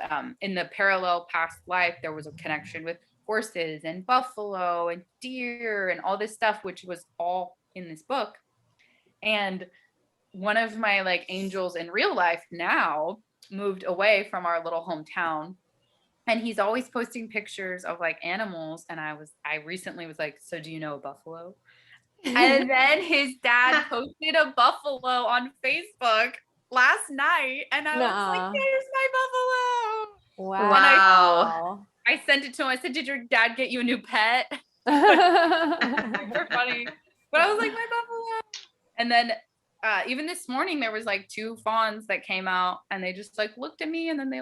in the parallel past life, there was a connection with horses and buffalo and deer and all this stuff, which was all in this book. And one of my like angels in real life now moved away from our little hometown, and he's always posting pictures of like animals. And I recently was like, so do you know a buffalo? And then his dad posted a buffalo on Facebook last night, and I was like, there's my buffalo. Wow. I sent it to him. I said, did your dad get you a new pet? Super funny. But I was like, my buffalo. And then even this morning, there was like 2 fawns that came out, and they just like looked at me, and then they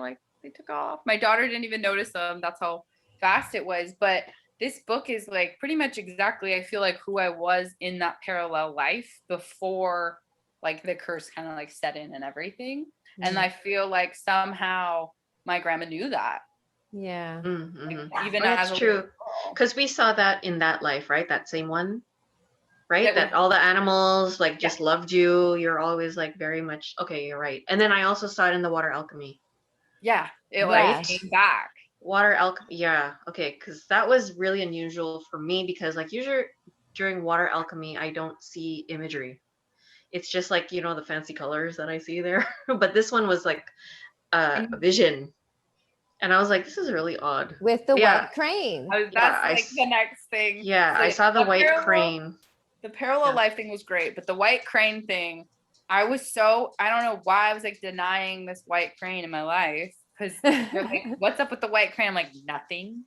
took off. My daughter didn't even notice them. That's how fast it was. But this book is like pretty much exactly, I feel like, who I was in that parallel life before like the curse kind of like set in and everything. Mm-hmm. And I feel like somehow my grandma knew that. Yeah. Mm-hmm. Like, even that's true. Because we saw that in that life, right? That same one, right? That all the animals like just loved you. You're always like very much, okay, you're right. And then I also saw it in the water alchemy. Yeah. It like came back. Water alchemy. Yeah. Okay. Because that was really unusual for me, because like usually during water alchemy, I don't see imagery. It's just like, you know, the fancy colors that I see there. But this one was like a vision. And I was like, this is really odd. With the white crane. That's the next thing. Yeah, so I saw the white crane. The parallel life thing was great, but the white crane thing, I don't know why I was like denying this white crane in my life. Because they're like, what's up with the white crane? I'm like, nothing.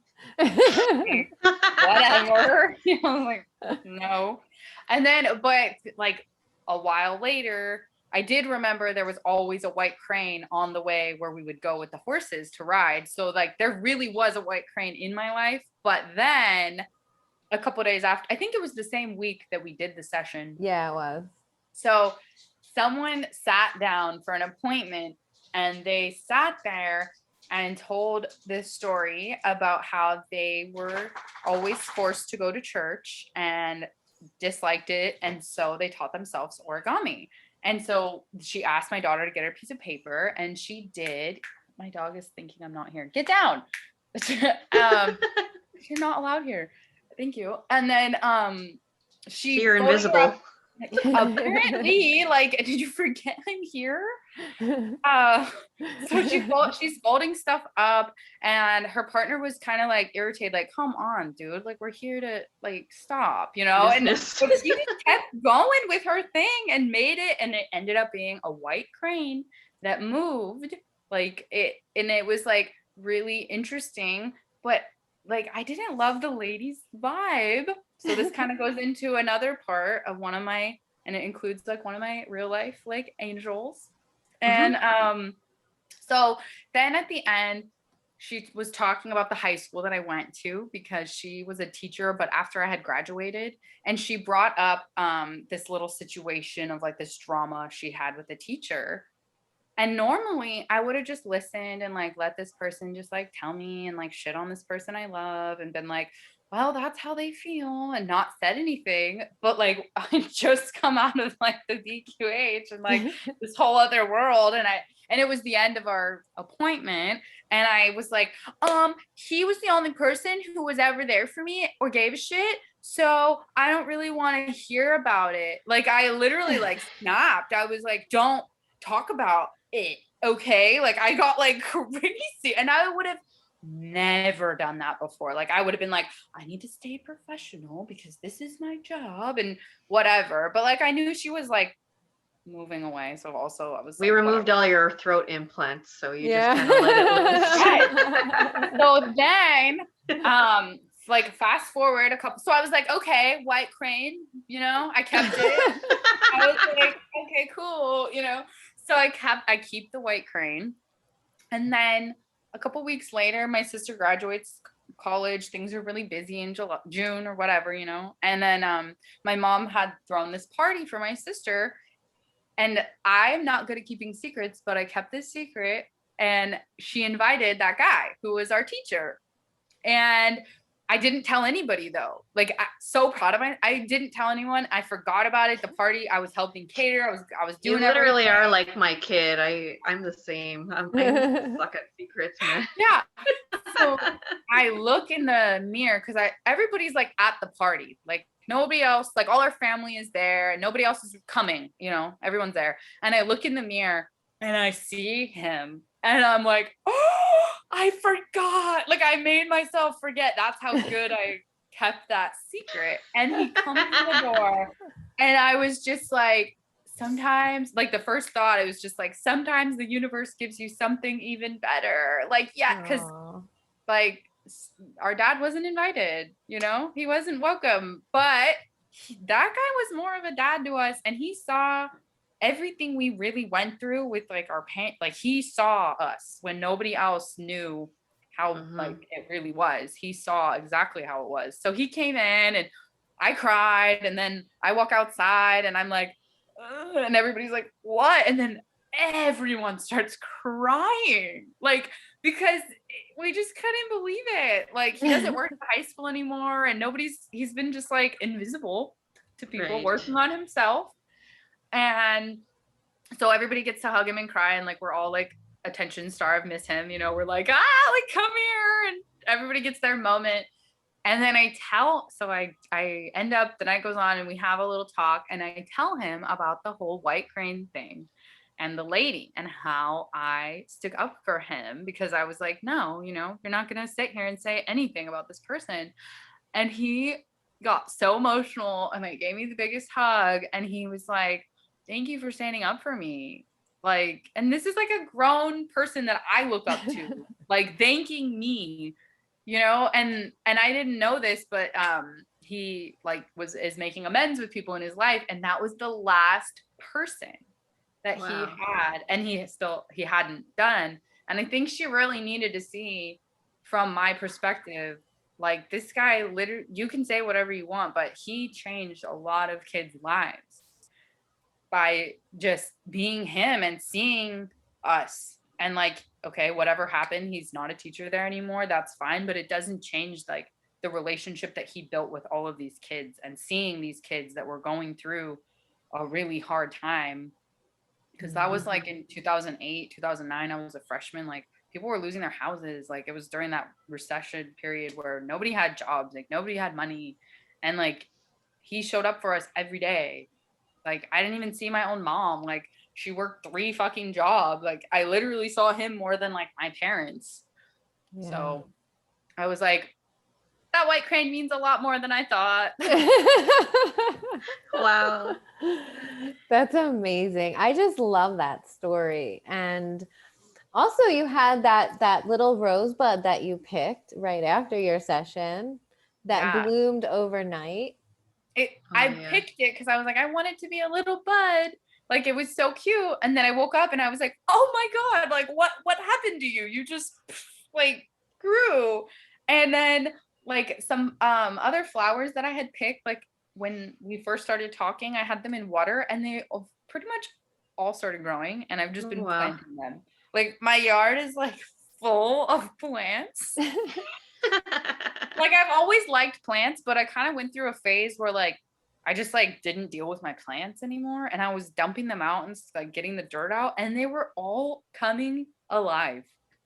Whatever. You know, I'm like, no. And then, but like a while later, I did remember there was always a white crane on the way where we would go with the horses to ride. So like there really was a white crane in my life. But then a couple of days after, I think it was the same week that we did the session. Yeah, it was. So someone sat down for an appointment and they sat there and told this story about how they were always forced to go to church and disliked it. And so they taught themselves origami. And so she asked my daughter to get her a piece of paper and she did. My dog is thinking I'm not here. Get down. You're not allowed here. Thank you. And then You're invisible. Apparently, like, did you forget I'm here? So she's folding stuff up, and her partner was kind of like irritated, like, come on, dude, like, we're here to like stop, you know. Business. And she just kept going with her thing and made it, and it ended up being a white crane that moved, like it, and it was like really interesting, but like I didn't love the lady's vibe. So this kind of goes into another part of one of my, and it includes like one of my real life like angels. And so then at the end, she was talking about the high school that I went to because she was a teacher, but after I had graduated, and she brought up this little situation of like this drama she had with a teacher. And normally I would have just listened and like let this person just like tell me and like shit on this person I love and been like, well, that's how they feel, and not said anything. But like I just come out of like the DQH and like this whole other world. And it was the end of our appointment. And I was like, he was the only person who was ever there for me or gave a shit. So I don't really want to hear about it. Like I literally like snapped. I was like, don't talk about it. Okay. Like I got like crazy, and I would have never done that before. Like I would have been like, I need to stay professional because this is my job and whatever. But like I knew she was like moving away. So also I was We like, removed whatever. all your throat implants, so you Yeah. just kind of let it loose. So then like fast forward a couple, so I was like, okay, white crane, you know, I kept it. I was like, okay, cool, you know. So I keep the white crane. And then a couple weeks later, my sister graduates college. Things are really busy in June or whatever, you know. And then my mom had thrown this party for my sister. And I'm not good at keeping secrets, but I kept this secret. And she invited that guy who was our teacher. And I didn't tell anybody though. Like I'm so proud of I didn't tell anyone. I forgot about it. The party, I was helping cater. I was You doing literally everything. are like my kid. I'm the same. I suck at secrets, man. Yeah. So I look in the mirror because everybody's like at the party. Like nobody else, like all our family is there and nobody else is coming, you know, everyone's there. And I look in the mirror and I see him and I'm like, oh, I forgot. Like I made myself forget. That's how good I kept that secret. And he comes to the door and I was just like, sometimes, like the first thought, it was just like, sometimes the universe gives you something even better. Like, yeah, because like our dad wasn't invited, you know, he wasn't welcome, but that guy was more of a dad to us, and he saw everything we really went through with like our parents. Like he saw us when nobody else knew how like it really was. He saw exactly how it was. So he came in and I cried, and then I walk outside and I'm like, ugh, and everybody's like, what? And then everyone starts crying, like, because we just couldn't believe it. Like he doesn't work at high school anymore, and he's been just like invisible to people, Right. working on himself. And so everybody gets to hug him and cry, and like we're all like attention starved, miss him, you know, we're like, like come here, and everybody gets their moment. And then I end up, the night goes on and we have a little talk, and I tell him about the whole white crane thing and the lady and how I stick up for him, because I was like, no, you know, you're not going to sit here and say anything about this person. And he got so emotional and like gave me the biggest hug. And he was like, thank you for standing up for me. Like, and this is like a grown person that I look up to, like thanking me, you know. And I didn't know this, but he like is making amends with people in his life, and that was the last person that Wow. he had, and he hadn't done. And I think she really needed to see from my perspective Like this guy literally, you can say whatever you want, but he changed a lot of kids' lives by just being him and seeing us. And like, okay, whatever happened, he's not a teacher there anymore. That's fine, but it doesn't change like the relationship that he built with all of these kids and seeing these kids that were going through a really hard time. Because that was like in 2008, 2009, I was a freshman. Like people were losing their houses. Like it was during that recession period where nobody had jobs, like nobody had money. And like he showed up for us every day. Like I didn't even see my own mom. Like she worked 3 fucking jobs. Like I literally saw him more than like my parents. Yeah. So I was like, that white crane means a lot more than I thought. Wow. That's amazing. I just love that story. And also you had that little rosebud that you picked right after your session that Yeah. bloomed overnight. I yeah. picked it because I was like, I want it to be a little bud. Like it was so cute. And then I woke up and I was like, oh my God, like what happened to you? You just like grew. And then like some other flowers that I had picked, like when we first started talking, I had them in water and they pretty much all started growing and I've just been Wow. planting them. Like my yard is like full of plants. Like I've always liked plants, but I kind of went through a phase where like I just like didn't deal with my plants anymore and I was dumping them out and like getting the dirt out and they were all coming alive.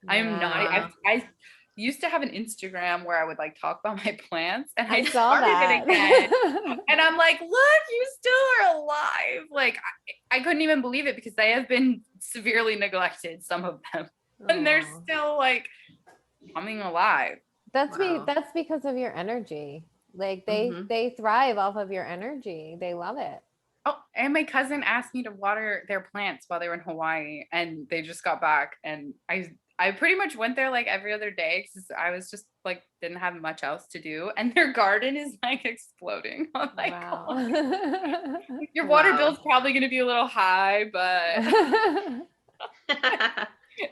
I'm not Wow. I used to have an Instagram where I would like talk about my plants and I I saw started that. it again. And I'm like, look, you still are alive. Like I couldn't even believe it because they have been severely neglected, some of them. And they're Aw. still like coming alive. Wow. That's because of your energy. Like Mhm. they thrive off of your energy. They love it. Oh, and my cousin asked me to water their plants while they were in Hawaii and they just got back and I pretty much went there like every other day because I was just like didn't have much else to do and their garden is like exploding. I'm like, Wow. oh, your water Wow. bill's probably gonna be a little high, but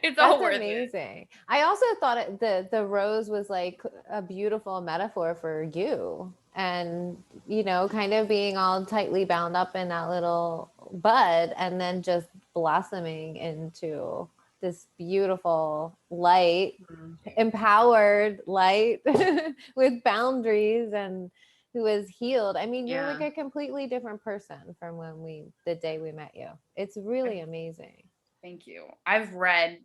it's all That's worth it. amazing. I also thought the rose was like a beautiful metaphor for you and kind of being all tightly bound up in that little bud and then just blossoming into this beautiful light, empowered light with boundaries and who is healed. I mean, you're like Yeah. a completely different person from the day we met you. It's really amazing. Thank you. I've read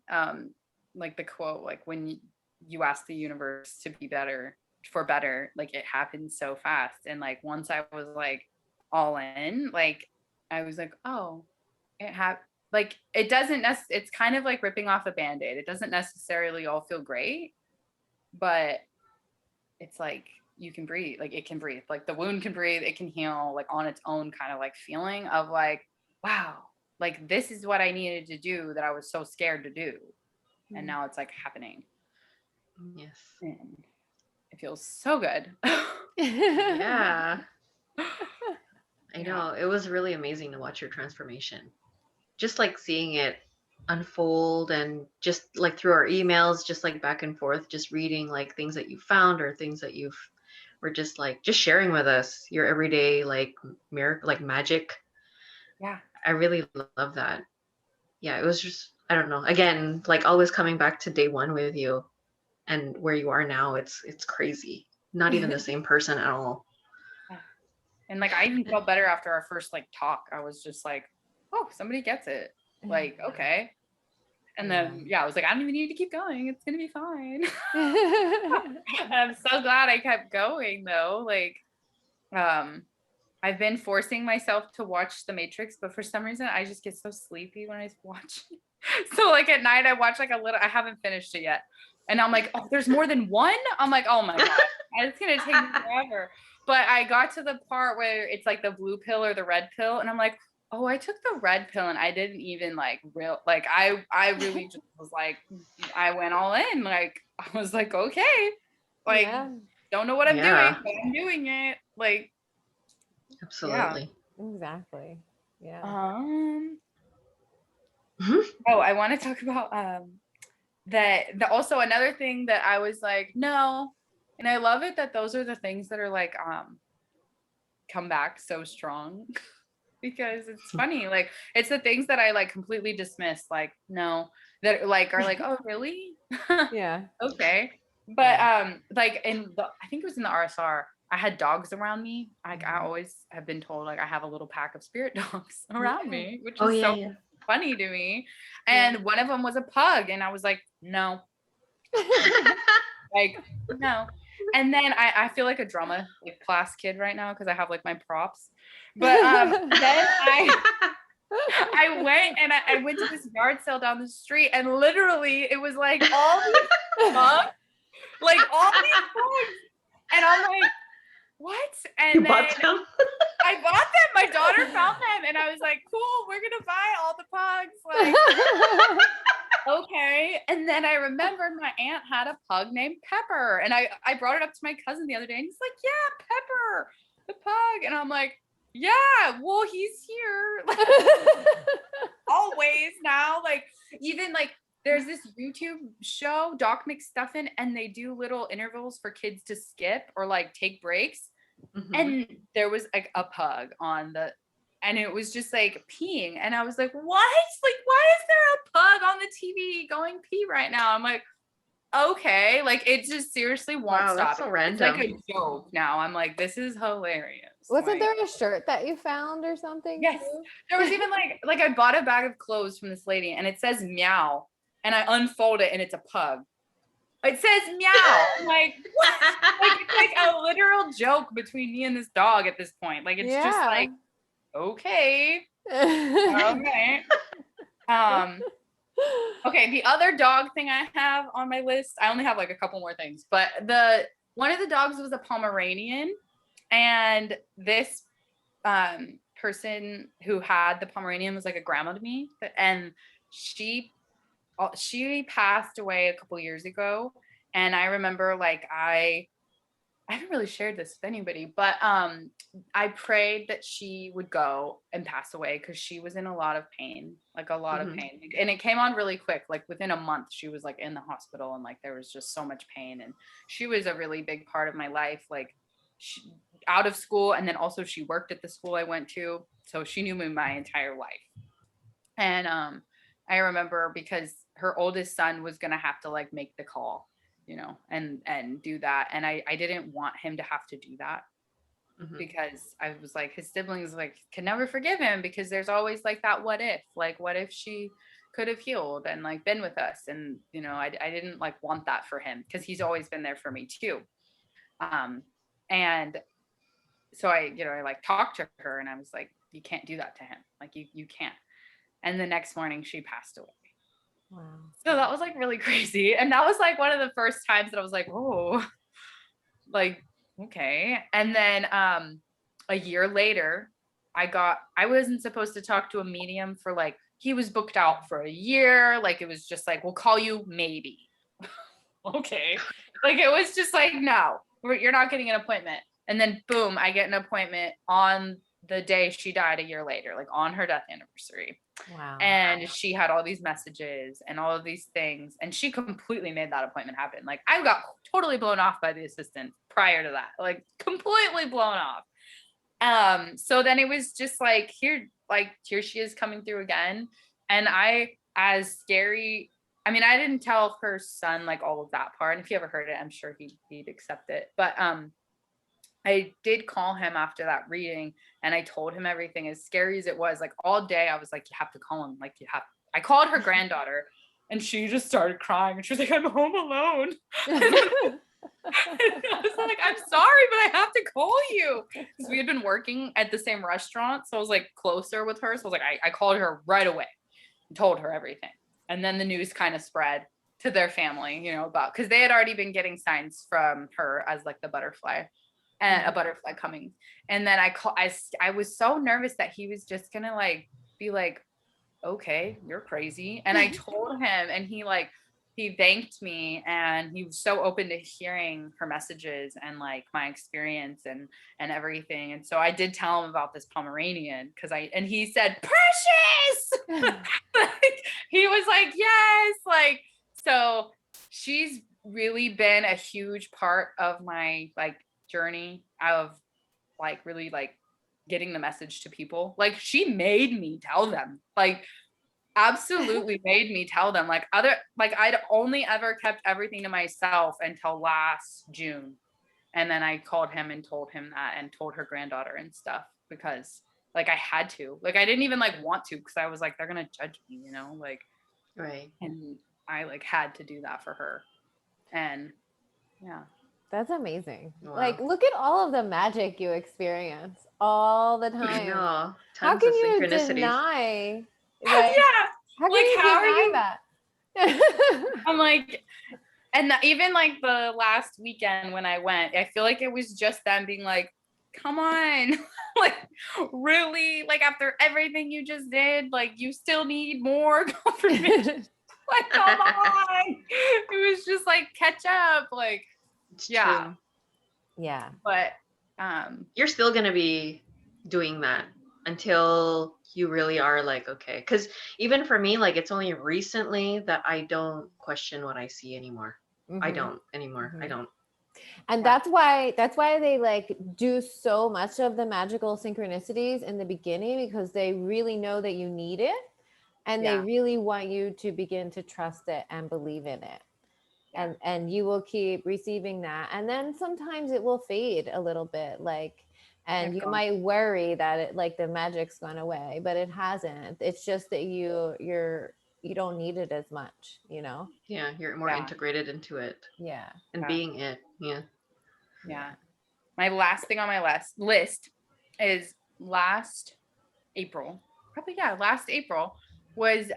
like the quote, like when you ask the universe to be better for better, like it happens so fast. And like once I was like all in, like I was like, oh, like it doesn't it's kind of like ripping off a band-aid. It doesn't necessarily all feel great, but it's like you can breathe, like it can breathe, like the wound can breathe, it can heal like on its own kind of like feeling of like, wow, like this is what I needed to do that I was so scared to do. And now it's like happening. Yes. And it feels so good. Yeah. I know. Yeah. It was really amazing to watch your transformation. Just like seeing it unfold and just like through our emails, just like back and forth, just reading like things that you found or things that you've were just like just sharing with us your everyday like miracle, like magic. Yeah. I really love that. Yeah, it was just, I don't know. Again, like always coming back to day one with you and where you are now, it's crazy. Not even the same person at all. And like I even felt better after our first like talk. I was just like, oh, somebody gets it. Like, okay. And then I was like, I don't even need to keep going. It's gonna be fine. I'm so glad I kept going though. Like, I've been forcing myself to watch The Matrix, but for some reason I just get so sleepy when I watch it. So like at night I watch like a little, I haven't finished it yet. And I'm like, oh, there's more than one? I'm like, oh my God, it's gonna take me forever. But I got to the part where it's like the blue pill or the red pill, and I'm like, oh, I took the red pill and I didn't even like I really just was like, I went all in. Like I was like, okay, like don't know what I'm doing, but I'm doing it. Like absolutely. Yeah, exactly. Yeah. Oh, I want to talk about also another thing that I was like, no, And I love it that those are the things that are like come back so strong because it's funny. Like it's the things that I like completely dismiss, like, no, that like are like, oh really? Yeah. Okay. But like I think it was in the RSR, I had dogs around me. Like I always have been told like I have a little pack of spirit dogs around me, which Oh is yeah, so yeah. funny to me. And one of them was a pug, and I was like, no, like no. And then I feel like a drama like class kid right now because I have like my props. But then I went and I went to this yard sale down the street, and literally it was like all these bugs, like all these bugs. And I'm like, what? And You then bought them? I bought them. My daughter found them, and I was like, cool, we're gonna buy all the pugs. Like, okay. And then I remembered my aunt had a pug named Pepper, and I brought it up to my cousin the other day, and he's like, yeah, Pepper, the pug. And I'm like, yeah, well, he's here. Like, always now. Like, even like there's this YouTube show, Doc McStuffin, and they do little intervals for kids to skip or like take breaks. And there was like a pug on the, and it was just like peeing. And I was like, what? Like, why is there a pug on the TV going pee right now? I'm like, okay. Like, it just seriously won't Wow, stop. that's so It's like random. a joke now. I'm like, this is hilarious. Wasn't Like, there a shirt that you found or something? yes. too? There was even like I bought a bag of clothes from this lady, and it says meow, and I unfold it and it's a pug. It says meow. I'm like, what? Like, it's like a literal joke between me and this dog at this point. Like, it's just like, okay. Okay. Okay, the other dog thing I have on my list, I only have like a couple more things, but one of the dogs was a Pomeranian, and this person who had the Pomeranian was like a grandma to me, and she passed away a couple years ago. And I remember like I haven't really shared this with anybody, but I prayed that she would go and pass away because she was in a lot of pain, like a lot of pain. And it came on really quick. Like within a month, she was like in the hospital, and like there was just so much pain. And she was a really big part of my life, like out of school. And then also she worked at the school I went to. So she knew me my entire life. And I remember because her oldest son was going to have to like make the call, you know, and do that. And I didn't want him to have to do that because I was like, his siblings like can never forgive him because there's always like that what if she could have healed and like been with us. And, you know, I didn't like want that for him because he's always been there for me too. And so I like talked to her and I was like, you can't do that to him. Like you can't. And the next morning she passed away. Wow. So that was like really crazy. And that was like one of the first times that I was like, oh, like, okay. And then a year later, I wasn't supposed to talk to a medium for like, he was booked out for a year. Like, it was just like, we'll call you maybe. Okay. Like, it was just like, no, you're not getting an appointment. And then boom, I get an appointment on the day she died a year later, like on her death anniversary. Wow. And she had all these messages and all of these things. And she completely made that appointment happen. Like I got totally blown off by the assistant prior to that, like completely blown off. So then it was just like, here she is coming through again. And as scary, I mean, I didn't tell her son like all of that part. And if he ever heard it, I'm sure he'd accept it. But I did call him after that reading and I told him everything, as scary as it was. Like all day I was like, you have to call him. Like I called her granddaughter and she just started crying and she was like, I'm home alone. I was like, I'm sorry, but I have to call you. Because we had been working at the same restaurant. So I was like closer with her. So I was like, I called her right away and told her everything. And then the news kind of spread to their family, you know, about, because they had already been getting signs from her as like the butterfly. And a butterfly coming. And then I was so nervous that he was just gonna like be like, okay, you're crazy. And I told him, and he thanked me, and he was so open to hearing her messages and like my experience and everything. And so I did tell him about this Pomeranian and he said, Precious. Like, he was like, yes. Like, so she's really been a huge part of my like journey of like really like getting the message to people. Like she made me tell them, like absolutely made me tell them, like I'd only ever kept everything to myself until last June. And then I called him and told him that and told her granddaughter and stuff because like I had to, like I didn't even like want to because I was like, they're gonna judge me, you know, like Right. and I like had to do that for her. And yeah. That's amazing. Wow. Like, look at all of the magic you experience all the I time. know. How Tons can of you synchronicities. deny? Yeah. Like, how can Like, you how are deny you- that? I'm like, and even like the last weekend when I went, I feel like it was just them being like, come on, like really, like after everything you just did, like you still need more confirmation. Like, come on. It was just like catch up. Like, It's yeah. true. Yeah. But You're still gonna be doing that until you really are like, okay. Because even for me, like it's only recently that I don't question what I see anymore. I Mhm. don't anymore. I Mhm. don't. And Yeah. that's why they like do so much of the magical synchronicities in the beginning, because they really know that you need it and they Yeah. really want you to begin to trust it and believe in it. Yeah. And you will keep receiving that, and then sometimes it will fade a little bit, like, and you It goes. might worry that it like the magic's gone away, but it hasn't. It's just that you don't need it as much, you know. Yeah, you're more Yeah. integrated into it Yeah. and Yeah. being it. Yeah. Yeah. My last thing on my list is last April. Probably last April was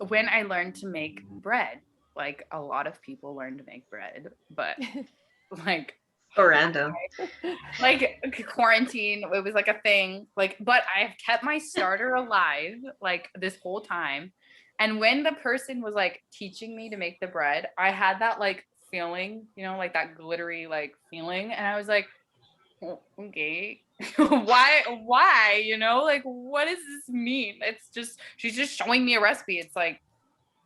when I learned to make bread. Like a lot of people learn to make bread, but like So random. like quarantine, it was like a thing. Like, but I've kept my starter alive like this whole time. And when the person was like teaching me to make the bread, I had that like feeling, you know, like that glittery like feeling. And I was like, "Oh, okay, why, you know, like, what does this mean? It's just, she's just showing me a recipe. It's like,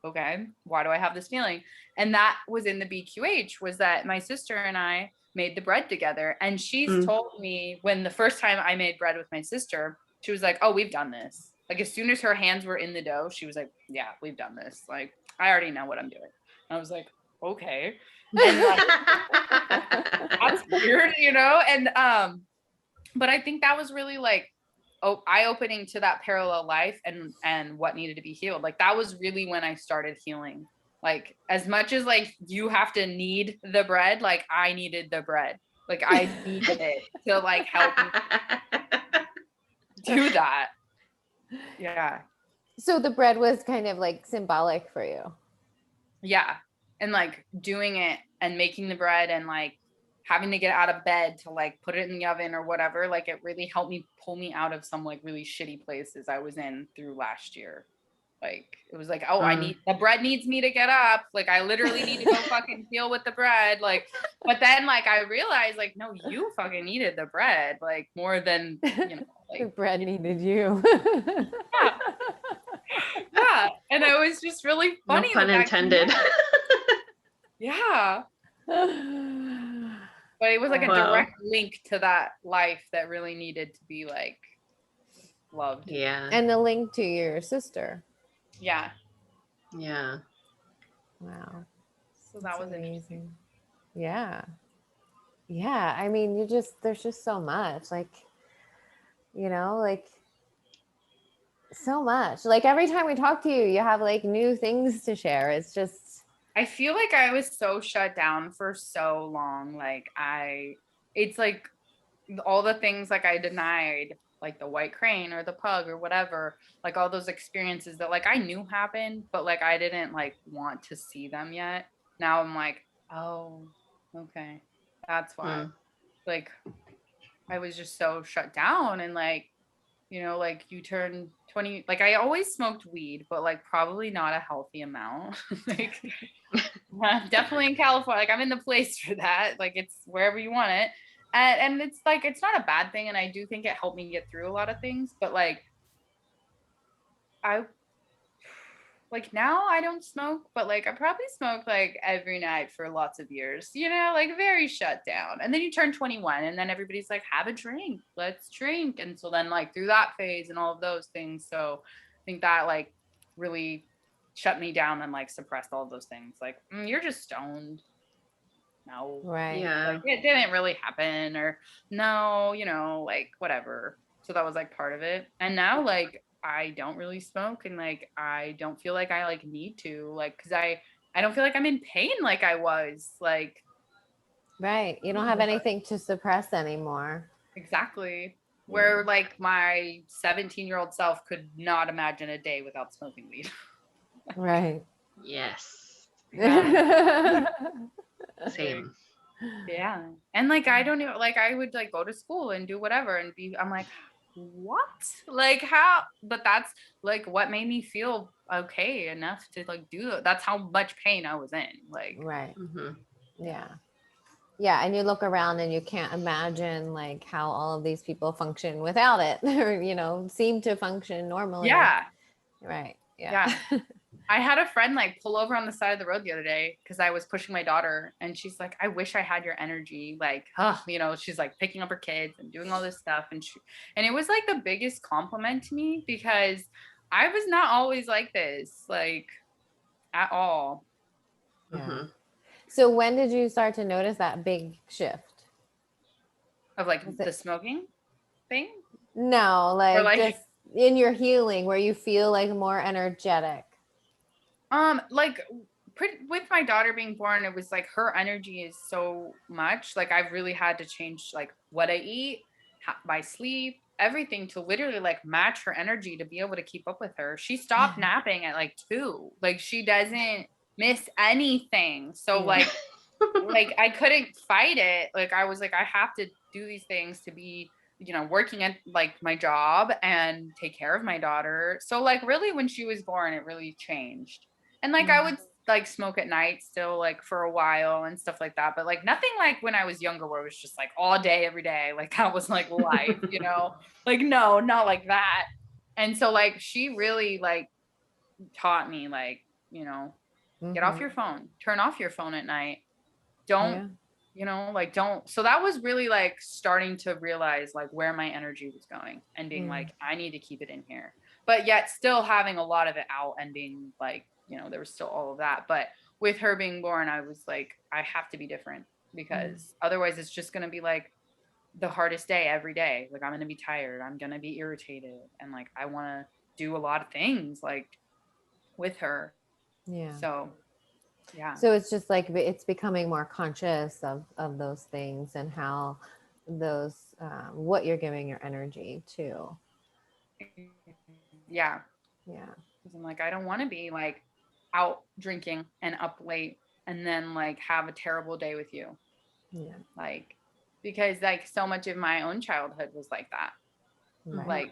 okay, why do I have this feeling? And that was in the BQH, was that my sister and I made the bread together. And she's Mm. told me when the first time I made bread with my sister, she was like, oh, we've done this. Like as soon as her hands were in the dough, she was like, yeah, we've done this. Like, I already know what I'm doing. And I was like, okay. And like, that's weird, you know? And but I think that was really like eye-opening to that parallel life and what needed to be healed. Like that was really when I started healing. Like as much as like you have to need the bread, like I needed the bread. Like I needed it to like help me do that. Yeah. So the bread was kind of like symbolic for you. Yeah. And like doing it and making the bread and like having to get out of bed to like put it in the oven or whatever, like it really helped me pull me out of some like really shitty places I was in through last year. Like it was like, oh, I need the bread needs me to get up. Like I literally need to go fucking deal with the bread. Like, but then like I realized like, no, you fucking needed the bread like more than, you know, like The bread needed you. yeah. Yeah. And it was just really No funny. pun that came intended. out. Yeah. But it was like a Wow. direct link to that life that really needed to be like loved. Yeah. And the link to your sister. Yeah. Yeah. Wow. So that That's was interesting. amazing. Yeah. Yeah. I mean, there's just so much. Like, you know, like so much. Like every time we talk to you, you have like new things to share. It's just I feel like I was so shut down for so long. Like it's like all the things like I denied, like the white crane or the pug or whatever, like all those experiences that like I knew happened, but like I didn't like want to see them yet. Now I'm like, oh, okay. That's why. Like I was just so shut down and like, you know, like you turn 20, like I always smoked weed, but like probably not a healthy amount. Like definitely in California, like I'm in the place for that. Like it's wherever you want it. And it's like, it's not a bad thing. And I do think it helped me get through a lot of things, but like like now I don't smoke, but like I probably smoked like every night for lots of years, you know, like very shut down. And then you turn 21 and then everybody's like, have a drink, let's drink. And so then like through that phase and all of those things. So I think that like really shut me down and like suppressed all of those things. Like, you're just stoned. No. Right. Yeah. Like it didn't really happen, or no, you know, like whatever. So that was like part of it. And now like I don't really smoke, and like I don't feel like I like need to, like, because I don't feel like I'm in pain like I was, like. Right. You don't have anything to suppress anymore. Exactly. Yeah. Where like my 17-year-old self could not imagine a day without smoking weed. Right. Yes. Yeah. Same. Yeah. And like I don't know, like I would like go to school and do whatever and I'm like, what? Like how? But that's like what made me feel okay enough to like do it. That's how much pain I was in. Like, Right. Hmm. Yeah. Yeah. And you look around and you can't imagine like how all of these people function without it or, seem to function normally. yeah. Right. Yeah. I had a friend like pull over on the side of the road the other day because I was pushing my daughter, and she's like, I wish I had your energy. Like, she's like picking up her kids and doing all this stuff. And it was like the biggest compliment to me because I was not always like this, like at all. Yeah. Hmm. So when did you start to notice that big shift? Of like Was it- the smoking thing. No, Or like like, just in your healing where you feel like more energetic. like with my daughter being born, it was like her energy is so much. Like I've really had to change like what I eat, my sleep, everything to literally like match her energy to be able to keep up with her. She stopped napping at like 2. Like she doesn't miss anything. So Yeah. like I couldn't fight it. Like I was like, I have to do these things to be, working at like my job and take care of my daughter. So like really when she was born, it really changed. And like I would like smoke at night still like for a while and stuff like that. But like nothing like when I was younger where it was just like all day, every day. Like that was like life, like no, not like that. And so like she really like taught me like, get off your phone, turn off your phone at night. Don't, don't. So that was really like starting to realize like where my energy was going and being like, I need to keep it in here, but yet still having a lot of it out and being like, there was still all of that. But with her being born, I was like, I have to be different because otherwise it's just going to be like the hardest day every day. Like I'm going to be tired. I'm going to be irritated. And like, I want to do a lot of things like with her. Yeah. So yeah. So it's just like it's becoming more conscious of those things and how those what you're giving your energy to. Yeah. Yeah. Because I'm like, I don't want to be like out drinking and up late and then like have a terrible day with you. Yeah. Like, because like so much of my own childhood was like that. Right. Like,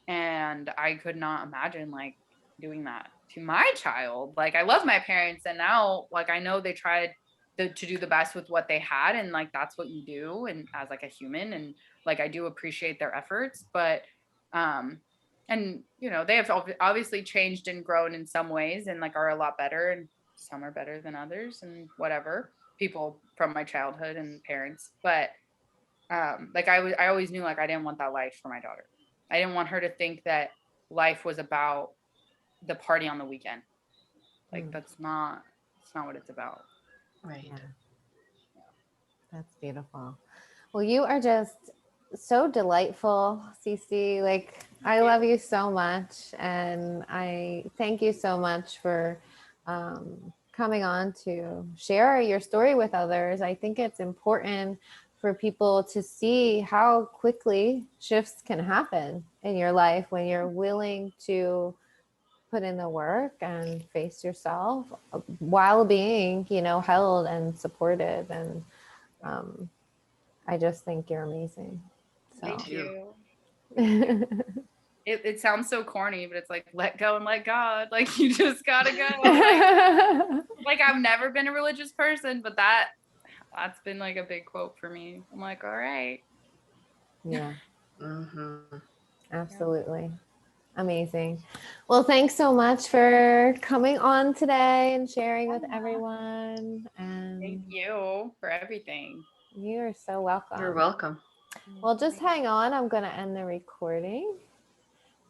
and I could not imagine like doing that to my child. Like I love my parents, and now like I know they tried to do the best with what they had, and like that's what you do, and as like a human, and like I do appreciate their efforts, but and they have obviously changed and grown in some ways and like are a lot better, and some are better than others and whatever, people from my childhood and parents. But like I always knew like I didn't want that life for my daughter. I didn't want her to think that life was about the party on the weekend. Like it's not what it's about. Right. Yeah. That's beautiful. Well, you are just so delightful, Cece. Like I love you so much, and I thank you so much for coming on to share your story with others. I think it's important for people to see how quickly shifts can happen in your life when you're willing to put in the work and face yourself while being, held and supported. And I just think you're amazing. So. Thank you. Yeah. It sounds so corny, but it's like let go and let God. Like you just gotta go. Like I've never been a religious person, but that's been like a big quote for me. I'm like, all right. Yeah. Mm-hmm. Absolutely. Amazing. Well, thanks so much for coming on today and sharing with everyone. Thank And you for everything. you're so welcome. You're welcome. Well, just hang on. I'm going to end the recording.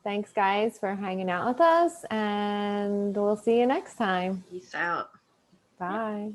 Thanks, guys, for hanging out with us, and we'll see you next time. Peace out. Bye.